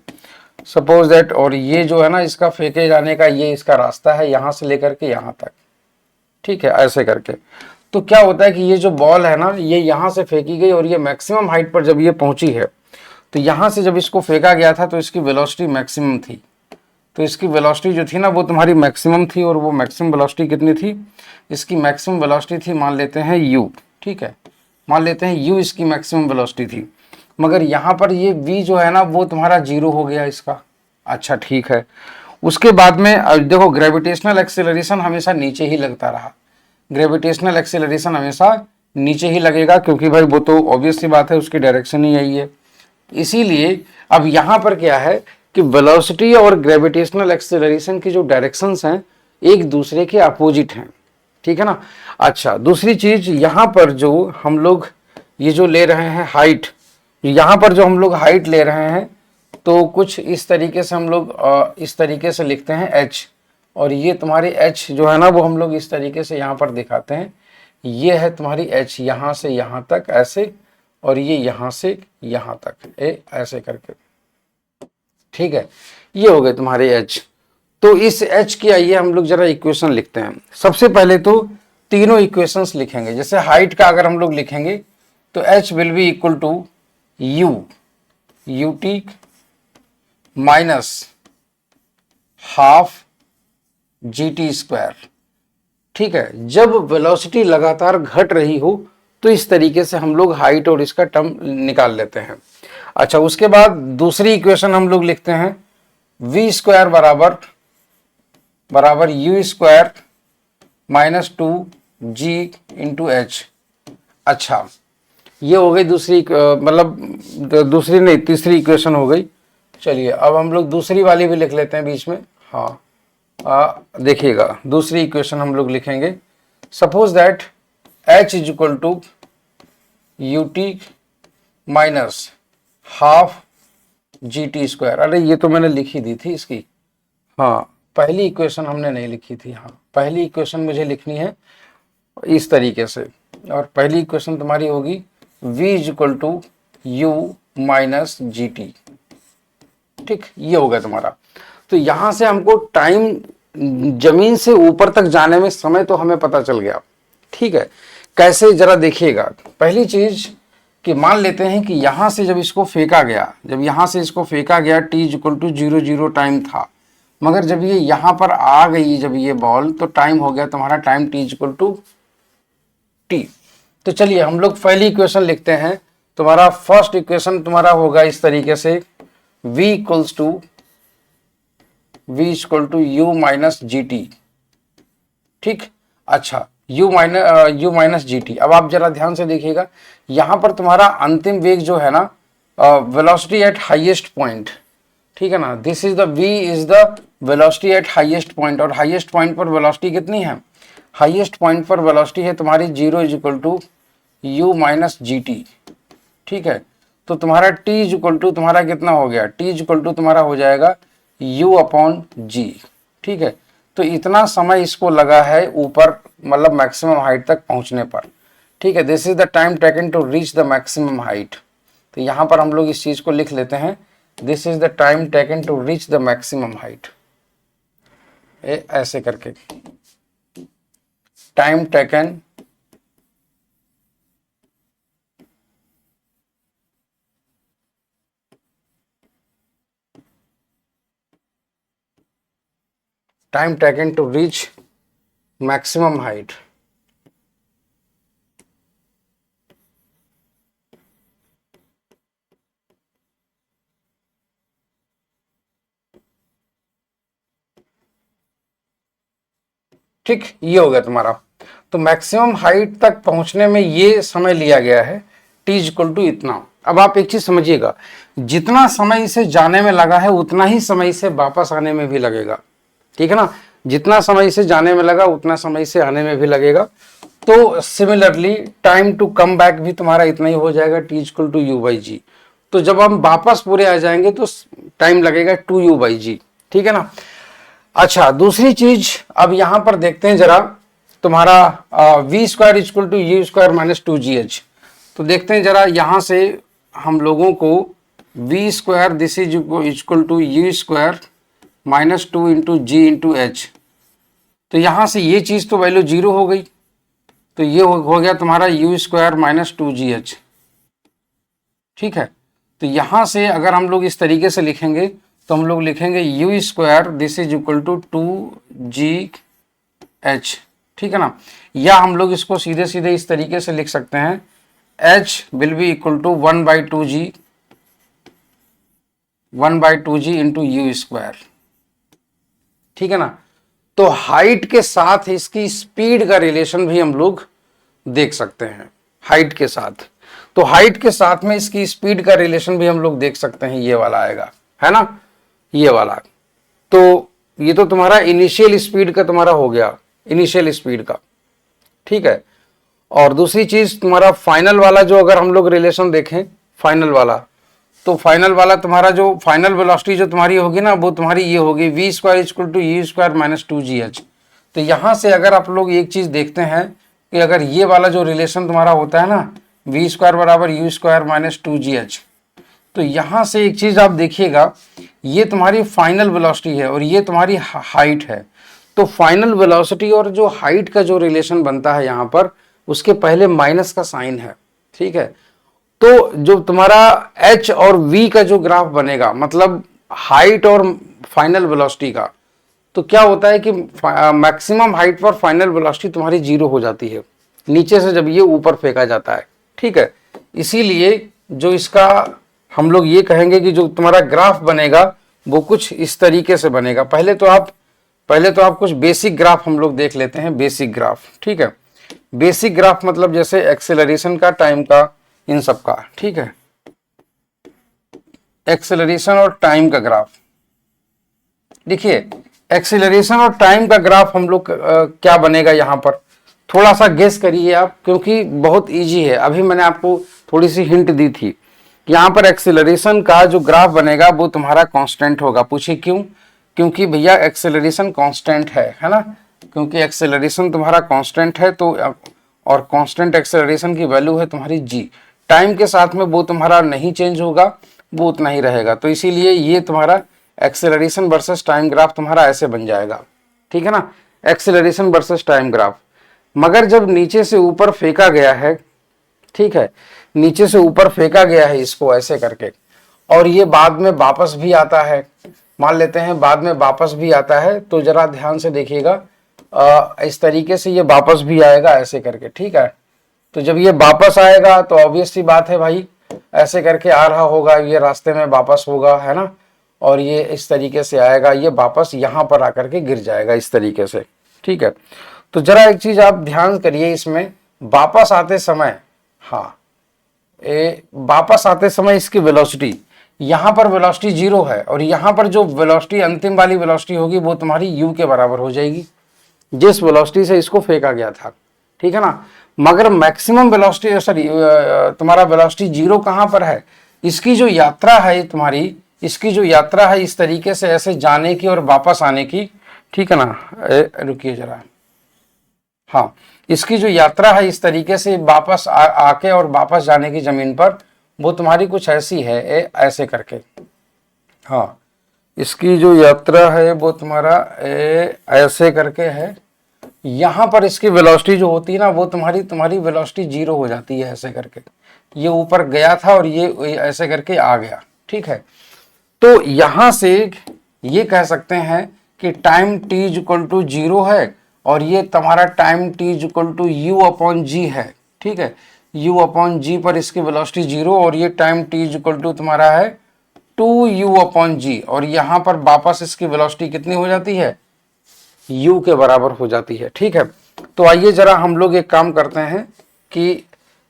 सपोज दैट, और ये जो है ना इसका फेंके जाने का ये इसका रास्ता है यहां से लेकर के यहां तक। ठीक है, ऐसे करके तो क्या होता है कि ये जो बॉल है ना ये यहां से फेंकी गई और ये मैक्सिमम हाइट पर जब ये पहुंची है तो यहां से जब इसको फेंका गया था तो इसकी वेलोसिटी मैक्सिमम थी। तो इसकी वेलोसिटी जो थी ना वो तुम्हारी मैक्सिमम थी, और वो मैक्सिमम वेलोसिटी कितनी थी, इसकी मैक्सिमम वेलोसिटी थी मान लेते हैं u। ठीक है, मान लेते हैं u इसकी मैक्सिमम वेलोसिटी थी, मगर यहाँ पर ये v जो है ना वो तुम्हारा जीरो हो गया इसका। अच्छा ठीक है, उसके बाद में देखो ग्रेविटेशनल एक्सेलरेशन हमेशा नीचे ही लगता रहा, ग्रेविटेशनल एक्सेलरेशन हमेशा नीचे ही लगेगा, क्योंकि भाई वो तो ऑब्वियस सी बात है, उसकी डायरेक्शन ही यही है। इसीलिए अब यहाँ पर क्या है कि वेलोसिटी और ग्रेविटेशनल एक्सेलरेशन की जो डायरेक्शंस हैं एक दूसरे के अपोजिट हैं। ठीक है ना। अच्छा, दूसरी चीज यहाँ पर जो हम लोग ये जो ले रहे हैं हाइट, यहाँ पर जो हम लोग हाइट ले रहे हैं तो कुछ इस तरीके से हम लोग इस तरीके से लिखते हैं h, और ये तुम्हारी h जो है ना वो हम लोग इस तरीके से यहाँ पर दिखाते हैं। ये है तुम्हारी h यहाँ से यहाँ तक ऐसे, और ये यहाँ से यहाँ तक ऐसे करके। ठीक है, ये हो गए तुम्हारे h। तो इस h की आइए हम लोग जरा इक्वेशन लिखते हैं। सबसे पहले तो तीनों इक्वेशंस लिखेंगे। जैसे हाइट का अगर हम लोग लिखेंगे तो h will be equal to u t minus half gt square. ठीक है, जब वेलोसिटी लगातार घट रही हो तो इस तरीके से हम लोग हाइट और इसका टर्म निकाल लेते हैं। अच्छा, उसके बाद दूसरी इक्वेशन हम लोग लिखते हैं v स्क्वायर बराबर u square minus 2g into H. अच्छा, ये हो गई दूसरी, मतलब दूसरी नहीं तीसरी इक्वेशन हो गई। चलिए अब हम लोग दूसरी वाली भी लिख लेते हैं बीच में। हाँ, देखिएगा दूसरी इक्वेशन हम लोग लिखेंगे। Suppose that h is equal to u t minus half g t square. अरे ये तो मैंने लिखी दी थी इसकी। हाँ, पहली इक्वेशन हमने नहीं लिखी थी। हाँ, पहली इक्वेशन मुझे लिखनी है इस तरीके से, और पहली इक्वेशन तुम्हारी होगी v is equal to u minus g t. ठीक, ये हो गया तुम्हारा। तो यहां से हमको टाइम, जमीन से ऊपर तक जाने में समय तो हमें पता चल गया। ठीक है, कैसे जरा देखिएगा। पहली चीज कि मान लेते हैं कि यहां से जब इसको फेंका गया, जब यहां से इसको फेंका गया t is equal to 0 time था, मगर जब ये यहां पर आ गई जब ये बॉल, तो टाइम हो गया तुम्हारा, time t is equal to t. तो चलिए हम लोग पहली इक्वेशन लिखते हैं। तुम्हारा फर्स्ट इक्वेशन तुम्हारा होगा इस तरीके से, v equals to u minus g t. ठीक, अच्छा, u माइनस जी टी। अब आप जरा ध्यान से देखिएगा, यहां पर तुम्हारा अंतिम वेग जो है ना, वेलोसिटी एट हाईएस्ट पॉइंट, ठीक है ना, this is the v is the velocity at highest point. और हाईएस्ट पॉइंट पर वेलोसिटी कितनी है? हाईएस्ट पॉइंट पर वेलोसिटी है तुम्हारी 0 is equal to u minus g t. ठीक है, तो तुम्हारा t इज इक्वल टू तुम्हारा कितना हो गया? t इज इक्वल टू तुम्हारा हो जाएगा u अपॉन जी। ठीक है, तो इतना समय इसको लगा है ऊपर, मतलब मैक्सिमम हाइट तक पहुंचने पर। ठीक है, this is the time taken to reach the maximum height. तो यहां पर हम लोग इस चीज को लिख लेते हैं, this is the time taken to reach the maximum height, ऐसे करके time taken to reach maximum height। ठीक, ये हो गया तुम्हारा। तो मैक्सिमम हाइट तक पहुंचने में ये समय लिया गया है t इक्वल टू इतना। अब आप एक चीज समझिएगा, जितना समय इसे जाने में लगा है उतना ही समय इसे वापस आने में भी लगेगा। ठीक है ना, जितना समय इसे जाने में लगा उतना समय इसे आने में भी लगेगा। तो similarly time to come back भी तुम्हारा इतना ही हो जाएगा, t equal to u by g. तो जब हम वापस पूरे आ जाएंगे तो टाइम लगेगा 2u बाई जी। ठीक है ना। अच्छा, दूसरी चीज अब यहां पर देखते हैं जरा, तुम्हारा v square equal to u square minus 2gh। तो देखते हैं जरा, यहां से हम लोगों को v square this is equal to u square minus 2 into g into h. तो यहां से ये चीज तो वैल्यू 0 हो गई, तो ये हो गया तुम्हारा यू स्क्वायर माइनस 2gh। ठीक है, तो यहां से अगर हम लोग इस तरीके से लिखेंगे तो हम लोग लिखेंगे u square this is equal to 2gh। ठीक है ना, या हम लोग इसको सीधे सीधे इस तरीके से लिख सकते हैं, h will be equal to 1/2g into u square. ठीक है ना, तो हाइट के साथ इसकी स्पीड का रिलेशन भी हम लोग देख सकते हैं, हाइट के साथ। तो हाइट के साथ में इसकी स्पीड का रिलेशन भी हम लोग देख सकते हैं, ये वाला आएगा, है ना, ये वाला। तो ये तो तुम्हारा इनिशियल स्पीड का तुम्हारा हो गया, इनिशियल स्पीड का। ठीक है, और दूसरी चीज तुम्हारा फाइनल वाला जो अगर हम लोग रिलेशन देखें, फाइनल वाला, तो फाइनल वाला तुम्हारा जो फाइनल वेलोसिटी जो तुम्हारी होगी ना, वो तुम्हारी ये होगी v square equal to u square minus 2gh। तो यहां से अगर आप लोग एक चीज देखते हैं कि अगर ये वाला जो रिलेशन तुम्हारा होता है ना, v स्क्वायर बराबर यू स्क्वायर माइनस 2gh, तो यहां से एक चीज आप देखिएगा, ये तुम्हारी फाइनल वेलोसिटी है और ये तुम्हारी हाइट है। तो फाइनल वेलोसिटी और जो हाइट का जो रिलेशन बनता है यहाँ पर, उसके पहले माइनस का साइन है। ठीक है, तो जो तुम्हारा h और v का जो ग्राफ बनेगा, मतलब हाइट और फाइनल वेलोसिटी का, तो क्या होता है कि मैक्सिमम हाइट पर फाइनल वेलोसिटी तुम्हारी 0 हो जाती है नीचे से जब ये ऊपर फेंका जाता है। ठीक है, इसीलिए जो इसका हम लोग ये कहेंगे कि जो तुम्हारा ग्राफ बनेगा वो कुछ इस तरीके से बनेगा। पहले तो आप कुछ बेसिक ग्राफ हम लोग देख लेते हैं, बेसिक ग्राफ। ठीक है, बेसिक ग्राफ मतलब जैसे एक्सेलरेशन का, टाइम का, इन सब का। ठीक है, एक्सेलरेशन और टाइम का ग्राफ। देखिए, एक्सेलरेशन और टाइम का ग्राफ हम लोग क्या बनेगा यहाँ पर, थोड़ा सा गेस करिए आप, क्योंकि बहुत इजी है। अभी मैंने आपको थोड़ी सी हिंट दी थी। यहाँ पर एक्सेलरेशन का जो ग्राफ बनेगा वो तुम्हारा कांस्टेंट होगा। पूछिए क्यों? क्योंकि भैया एक्सेलरेशन कांस्टेंट है ना, क्योंकि एक्सेलरेशन तुम्हारा कांस्टेंट है तो, और कांस्टेंट एक्सेलरेशन की वैल्यू है तुम्हारी जी, टाइम के साथ में वो तुम्हारा नहीं चेंज होगा, वो उतना ही रहेगा। तो इसीलिए ये तुम्हारा एक्सेलरेशन वर्सेस टाइम ग्राफ तुम्हारा ऐसे बन जाएगा, ठीक है ना, एक्सेलरेशन वर्सेस टाइम ग्राफ। मगर जब नीचे से ऊपर फेंका गया है, ठीक है, नीचे से ऊपर फेंका गया है इसको ऐसे करके, और ये बाद में वापस भी आता है, मान लेते हैं बाद में वापस भी आता है, तो जरा ध्यान से देखिएगा, इस तरीके से ये वापस भी आएगा ऐसे करके, ठीक है। तो जब ये वापस आएगा तो ऑब्वियस सी बात है भाई, ऐसे करके आ रहा होगा, ये रास्ते में वापस होगा, है ना, और ये इस तरीके से आएगा, ये वापस यहाँ पर आकर के गिर जाएगा इस तरीके से, ठीक है। तो जरा एक चीज आप ध्यान करिए इसमें, वापस आते समय, हाँ, वापस आते समय इसकी वेलोसिटी, यहाँ पर वेलोसिटी 0 है, और यहाँ पर जो वेलोसिटी अंतिम वाली वेलोसिटी होगी वो तुम्हारी u के बराबर हो जाएगी, जिस वेलोसिटी से इसको फेंका गया था, ठीक है ना। मगर मैक्सिमम वेलोसिटी, सॉरी, तुम्हारा वेलोसिटी 0 कहाँ पर है, इसकी जो यात्रा है तुम्हारी, इसकी जो यात्रा है इस तरीके से ऐसे जाने की और वापस आने की, ठीक है ना, रुकिए जरा, हाँ, इसकी जो यात्रा है इस तरीके से वापस आके और वापस जाने की जमीन पर, वो तुम्हारी कुछ ऐसी है, ऐसे करके, हाँ, इसकी जो यात्रा है वो तुम्हारा ऐसे करके है। यहाँ पर इसकी वेलोसिटी जो होती है ना, वो तुम्हारी वेलोसिटी 0 हो जाती है ऐसे करके, ये ऊपर गया था और ये ऐसे करके आ गया, ठीक है। तो यहां से ये कह सकते हैं कि टाइम t इक्वल टू 0 है, और ये तुम्हारा time t equal to u upon g है, ठीक है, u अपॉन जी पर इसकी वेलोसिटी 0, और ये टाइम t इक्वल टू तुम्हारा है 2u अपॉन जी, और यहाँ पर वापस इसकी वेलोसिटी कितनी हो जाती है, u के बराबर हो जाती है, ठीक है। तो आइए जरा हम लोग एक काम करते हैं कि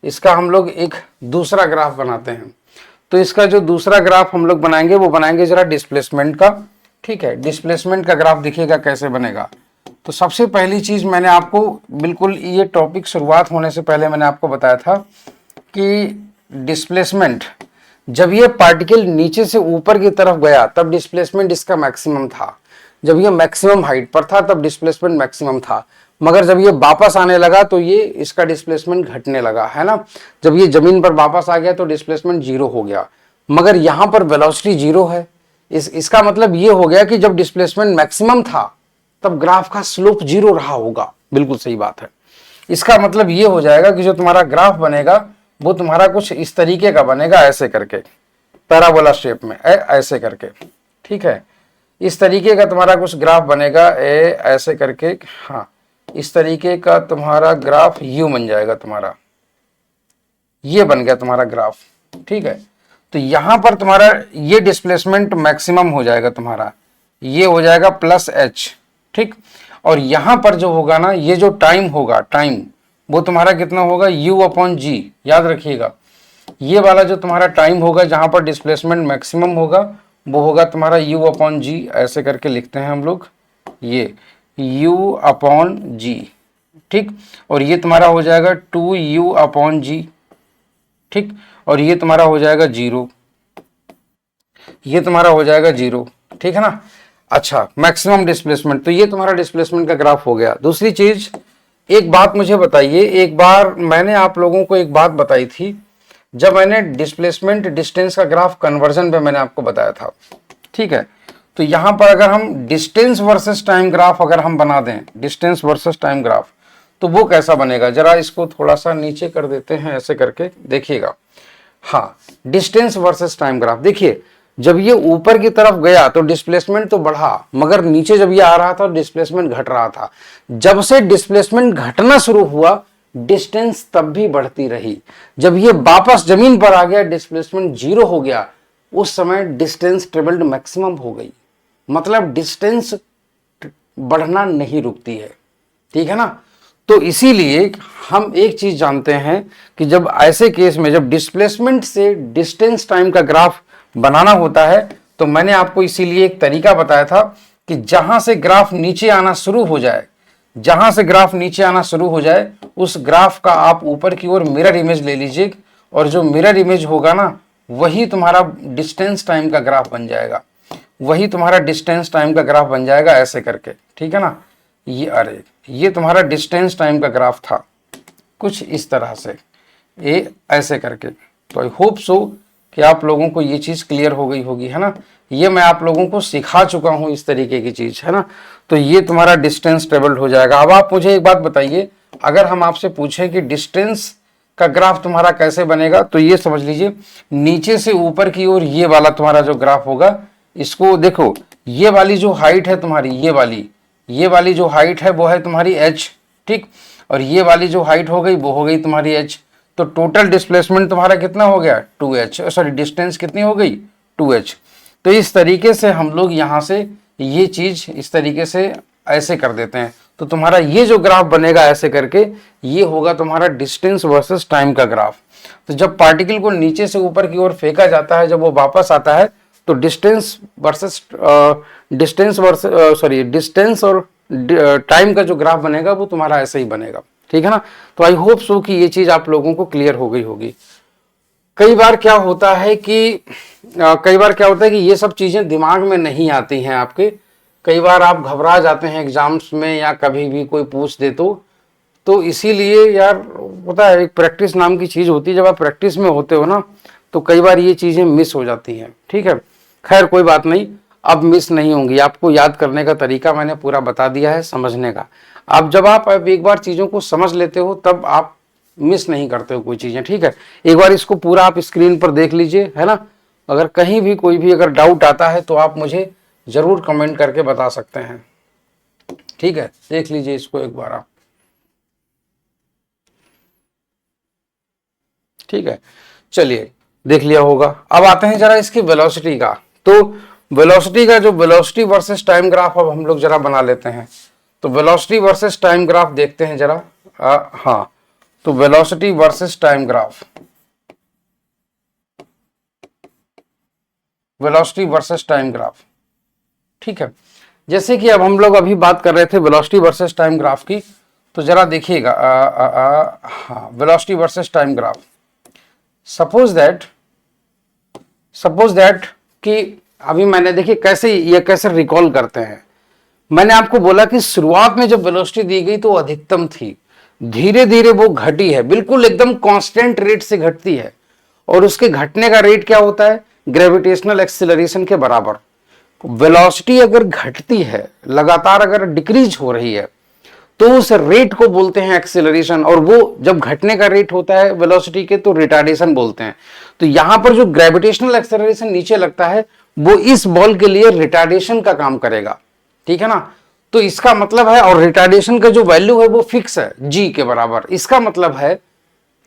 इसका हम लोग एक दूसरा ग्राफ बनाते हैं। तो इसका जो दूसरा ग्राफ हम लोग बनाएंगे वो बनाएंगे जरा डिस्प्लेसमेंट का, ठीक है, डिस्प्लेसमेंट का ग्राफ दिखेगा कैसे बनेगा। तो सबसे पहली चीज मैंने आपको बिल्कुल ये टॉपिक शुरुआत होने से पहले मैंने आपको बताया था कि डिस्प्लेसमेंट, जब ये पार्टिकल नीचे से ऊपर की तरफ गया तब डिस्प्लेसमेंट इसका मैक्सिमम था, जब ये मैक्सिमम हाइट पर था तब डिस्प्लेसमेंट मैक्सिमम था। मगर जब ये वापस आने लगा तो ये इसका डिस्प्लेसमेंट घटने लगा, है ना, जब ये जमीन पर वापस आ गया तो डिस्प्लेसमेंट 0 हो गया। मगर यहां पर वेलोसिटी 0 है, इसका मतलब ये हो गया कि जब डिस्प्लेसमेंट मैक्सिमम था तब ग्राफ का स्लोप 0 रहा होगा, बिल्कुल सही बात है। इसका मतलब ये हो जाएगा कि जो तुम्हारा ग्राफ बनेगा वो तुम्हारा कुछ इस तरीके का बनेगा, ऐसे करके, पैराबोला शेप में, ऐसे करके, ठीक है, इस तरीके का तुम्हारा कुछ ग्राफ बनेगा, ऐसे करके, हाँ, इस तरीके का तुम्हारा ग्राफ यू बन जाएगा तुम्हारा, ये बन गया तुम्हारा ग्राफ, ठीक है। तो यहां पर तुम्हारा ये डिस्प्लेसमेंट मैक्सिमम हो जाएगा तुम्हारा, ये हो जाएगा प्लस h, ठीक, और यहां पर जो होगा ना, ये जो टाइम होगा, टाइम वो तुम्हारा कितना होगा, u अपॉन जी, याद रखिएगा, ये वाला जो तुम्हारा टाइम होगा जहां पर डिस्प्लेसमेंट मैक्सिमम होगा वो होगा तुम्हारा u अपॉन जी, ऐसे करके लिखते हैं हम लोग, ये u अपॉन जी, ठीक, और ये तुम्हारा हो जाएगा 2u अपॉन जी, ठीक, और ये तुम्हारा हो जाएगा 0, ये तुम्हारा हो जाएगा 0, ठीक है ना। अच्छा, मैक्सिमम डिस्प्लेसमेंट, तो ये तुम्हारा डिस्प्लेसमेंट का ग्राफ हो गया। दूसरी चीज, एक बात मुझे बताइए, एक बार मैंने आप लोगों को एक बात बताई थी, जब मैंने डिस्प्लेसमेंट डिस्टेंस का ग्राफ कन्वर्जन पे मैंने आपको बताया था, ठीक है। तो यहां पर अगर हम डिस्टेंस वर्सेस टाइम ग्राफ अगर हम बना दें, डिस्टेंस वर्सेस टाइम ग्राफ, तो वो कैसा बनेगा, जरा इसको थोड़ा सा नीचे कर देते हैं ऐसे करके, देखिएगा, हाँ, डिस्टेंस वर्सेस टाइम ग्राफ, देखिए, जब ये ऊपर की तरफ गया तो डिस्प्लेसमेंट तो बढ़ा, मगर नीचे जब ये आ रहा था डिस्प्लेसमेंट घट रहा था। जब से डिस्प्लेसमेंट घटना शुरू हुआ डिस्टेंस तब भी बढ़ती रही, जब ये वापस जमीन पर आ गया डिस्प्लेसमेंट 0 हो गया, उस समय डिस्टेंस ट्रेवल्ड मैक्सिमम हो गई, मतलब डिस्टेंस बढ़ना नहीं रुकती है, ठीक है ना। तो इसीलिए हम एक चीज जानते हैं कि जब ऐसे केस में जब डिस्प्लेसमेंट से डिस्टेंस टाइम का ग्राफ बनाना होता है, तो मैंने आपको इसीलिए एक तरीका बताया था कि जहां से ग्राफ नीचे आना शुरू हो जाए, जहां से ग्राफ नीचे आना शुरू हो जाए उस ग्राफ का आप ऊपर की ओर मिरर इमेज ले लीजिए, और जो मिरर इमेज होगा ना वही तुम्हारा डिस्टेंस टाइम का ग्राफ बन जाएगा। वही तुम्हारा डिस्टेंस टाइम का ग्राफ बन जाएगा ऐसे करके, ठीक है ना। ये अरे ये तुम्हारा डिस्टेंस टाइम का ग्राफ था कुछ इस तरह से, ये ऐसे करके। तो आई होप सो कि आप लोगों को ये चीज़ क्लियर हो गई होगी, है ना। ये मैं आप लोगों को सिखा चुका हूँ इस तरीके की चीज़, है ना। तो ये तुम्हारा डिस्टेंस ट्रेवल्ड हो जाएगा। अब आप मुझे एक बात बताइए, अगर हम आपसे पूछें कि डिस्टेंस का ग्राफ तुम्हारा कैसे बनेगा, तो ये समझ लीजिए नीचे से ऊपर की ओर ये वाला तुम्हारा जो ग्राफ होगा, इसको देखो, ये वाली जो हाइट है तुम्हारी, ये वाली जो हाइट है वो है तुम्हारी h, ठीक। और ये वाली जो हाइट हो गई वो हो गई तुम्हारी h। तो टोटल डिस्प्लेसमेंट तुम्हारा कितना हो गया 2h, सॉरी डिस्टेंस कितनी हो गई 2h। तो इस तरीके से हम लोग यहाँ से ये चीज इस तरीके से ऐसे कर देते हैं। तो तुम्हारा ये जो ग्राफ बनेगा ऐसे करके, ये होगा तुम्हारा डिस्टेंस वर्सेस टाइम का ग्राफ। तो जब पार्टिकल को नीचे से ऊपर की ओर फेंका जाता है, जब वो वापस आता है, तो डिस्टेंस और टाइम का जो ग्राफ बनेगा वो तुम्हारा ऐसे ही बनेगा, ठीक है ना। तो आई होप सो कि ये चीज आप लोगों को क्लियर हो गई होगी। कई बार क्या होता है कि ये सब चीजें दिमाग में नहीं आती हैं आपके। कई बार आप घबरा जाते हैं एग्जाम्स में, या कभी भी कोई पूछ दे तो इसीलिए यार पता है, एक प्रैक्टिस नाम की चीज होती है। जब आप प्रैक्टिस में होते हो ना, तो कई बार ये चीजें मिस हो जाती हैं, ठीक है। खैर कोई बात नहीं, अब मिस नहीं होंगी। आपको याद करने का तरीका मैंने पूरा बता दिया है, समझने का। अब जब आप एक बार चीजों को समझ लेते हो, तब आप मिस नहीं करते हो कोई चीजें, ठीक है। एक बार इसको पूरा आप स्क्रीन पर देख लीजिए, है ना। अगर कहीं भी कोई भी अगर डाउट आता है तो आप मुझे जरूर कमेंट करके बता सकते हैं, ठीक है। देख लीजिए इसको एक बार आप, ठीक है। चलिए देख लिया होगा। अब आते हैं जरा इसकी वेलोसिटी का। तो वेलोसिटी का जो वेलोसिटी वर्सेस टाइम ग्राफ अब हम लोग जरा बना लेते हैं। तो वेलोसिटी वर्सेस टाइम ग्राफ देखते हैं जरा। हाँ, तो velocity versus time graph, velocity versus time graph, ठीक है। जैसे कि अब हम लोग अभी बात कर रहे थे वेलोसिटी वर्सेस टाइम ग्राफ की, तो जरा देखिएगा। हाँ, velocity versus time graph. Suppose that कि अभी मैंने देखिए कैसे रिकॉल करते हैं। मैंने आपको बोला कि शुरुआत में जब वेलोसिटी दी गई तो अधिकतम थी, धीरे धीरे वो घटी है, बिल्कुल एकदम कांस्टेंट रेट से घटती है। और उसके घटने का रेट क्या होता है, ग्रेविटेशनल एक्सीलरेशन के बराबर। वेलोसिटी अगर घटती है, लगातार अगर डिक्रीज हो रही है, तो उस रेट को बोलते हैं एक्सेलरेशन। और वो जब घटने का रेट होता है वेलोसिटी के, तो रिटार्डेशन बोलते हैं। तो यहां पर जो ग्रेविटेशनल एक्सेलरेशन नीचे लगता है, वो इस बॉल के लिए रिटार्डेशन का काम करेगा, ठीक है ना। तो इसका मतलब है, और रिटार्डेशन का जो वैल्यू है वो फिक्स है जी के बराबर। इसका मतलब है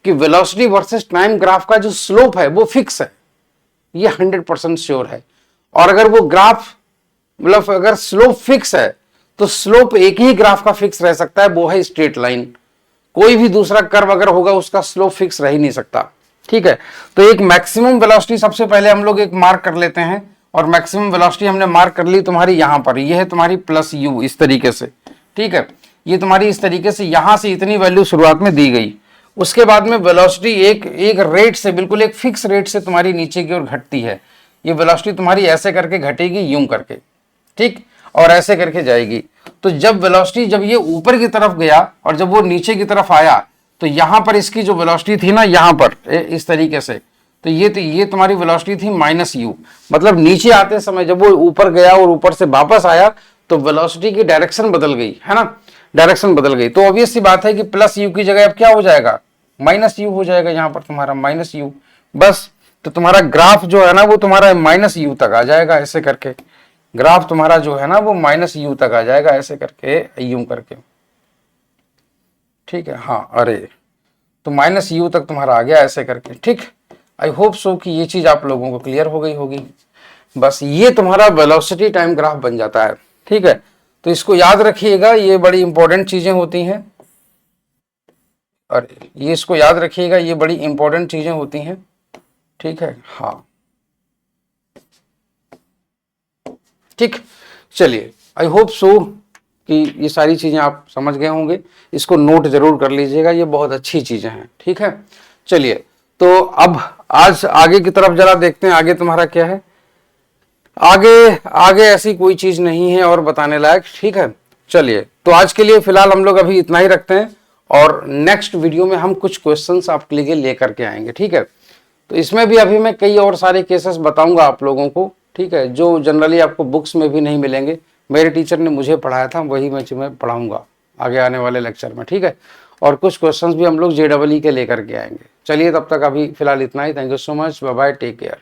कि वेलोसिटी वर्सेस टाइम ग्राफ का जो स्लोप है वो फिक्स है, ये 100% श्योर है। और अगर वो ग्राफ मतलब अगर स्लोप फिक्स है, तो स्लोप एक ही ग्राफ का फिक्स रह सकता है, वो है स्ट्रेट लाइन। कोई भी दूसरा कर्व अगर होगा उसका स्लोप फिक्स रह ही नहीं सकता, ठीक है। तो एक मैक्सिमम वेलोसिटी सबसे पहले हम लोग एक मार्क कर लेते हैं। और मैक्सिमम वेलोसिटी हमने मार्क कर ली तुम्हारी यहां पर, ये है तुम्हारी प्लस यू, इस तरीके से, ठीक है। ये तुम्हारी इस तरीके से यहां से इतनी वैल्यू शुरुआत में दी गई। उसके बाद में वेलोसिटी एक रेट से, बिल्कुल एक फिक्स रेट से तुम्हारी नीचे की ओर घटती है। ये वेलोसिटी तुम्हारी ऐसे करके घटेगी, यूं करके, ठीक, और ऐसे करके जाएगी। तो जब वेलोसिटी जब ये ऊपर की तरफ गया और जब वो नीचे की तरफ आया, तो यहां पर इसकी जो वेलोसिटी थी ना, यहां पर इस तरीके से, तो ये तुम्हारी वेलोसिटी थी माइनस यू। मतलब नीचे आते समय जब वो ऊपर गया और ऊपर से वापस आया, तो वेलोसिटी की डायरेक्शन बदल गई, है ना, डायरेक्शन बदल गई। तो ऑब्वियस सी बात है कि प्लस यू की जगह अब क्या हो जाएगा, माइनस यू हो जाएगा। यहां पर तुम्हारा माइनस यू, बस। तो तुम्हारा ग्राफ जो है ना, वो तुम्हारा माइनस यू तक आ जाएगा, ऐसे करके। ग्राफ तुम्हारा जो है ना, वो माइनस यू तक आ जाएगा, ऐसे करके, यूं करके, ठीक है। हाँ, अरे तो माइनस यू तक तुम्हारा आ गया, ऐसे करके, ठीक। आई होप सो कि ये चीज आप लोगों को क्लियर हो गई होगी। बस ये तुम्हारा वेलोसिटी टाइम ग्राफ बन जाता है, ठीक है। तो इसको याद रखिएगा, ये बड़ी इंपॉर्टेंट चीजें होती हैं। अरे ये इसको याद रखिएगा, ये बड़ी इंपॉर्टेंट चीजें होती हैं, ठीक है। हाँ, ठीक। चलिए, आई होप सो कि ये सारी चीजें आप समझ गए होंगे। इसको नोट जरूर कर लीजिएगा, ये बहुत अच्छी चीजें हैं, ठीक है। चलिए, तो अब आज आगे की तरफ जरा देखते हैं, आगे तुम्हारा क्या है। आगे आगे ऐसी कोई चीज नहीं है और बताने लायक, ठीक है। चलिए, तो आज के लिए फिलहाल हम लोग अभी इतना ही रखते हैं, और नेक्स्ट वीडियो में हम कुछ क्वेश्चंस आपके लिए लेकर के आएंगे, ठीक है। तो इसमें भी अभी मैं कई और सारे केसेस बताऊंगा आप लोगों को, ठीक है, जो जनरली आपको बुक्स में भी नहीं मिलेंगे। मेरे टीचर ने मुझे पढ़ाया था, वही मैं पढ़ाऊंगा आगे आने वाले लेक्चर में, ठीक है। और कुछ क्वेश्चंस भी हम लोग JEE के लेकर के आएंगे। चलिए, तब तक अभी फिलहाल इतना ही। Thank you so much, bye bye, take care.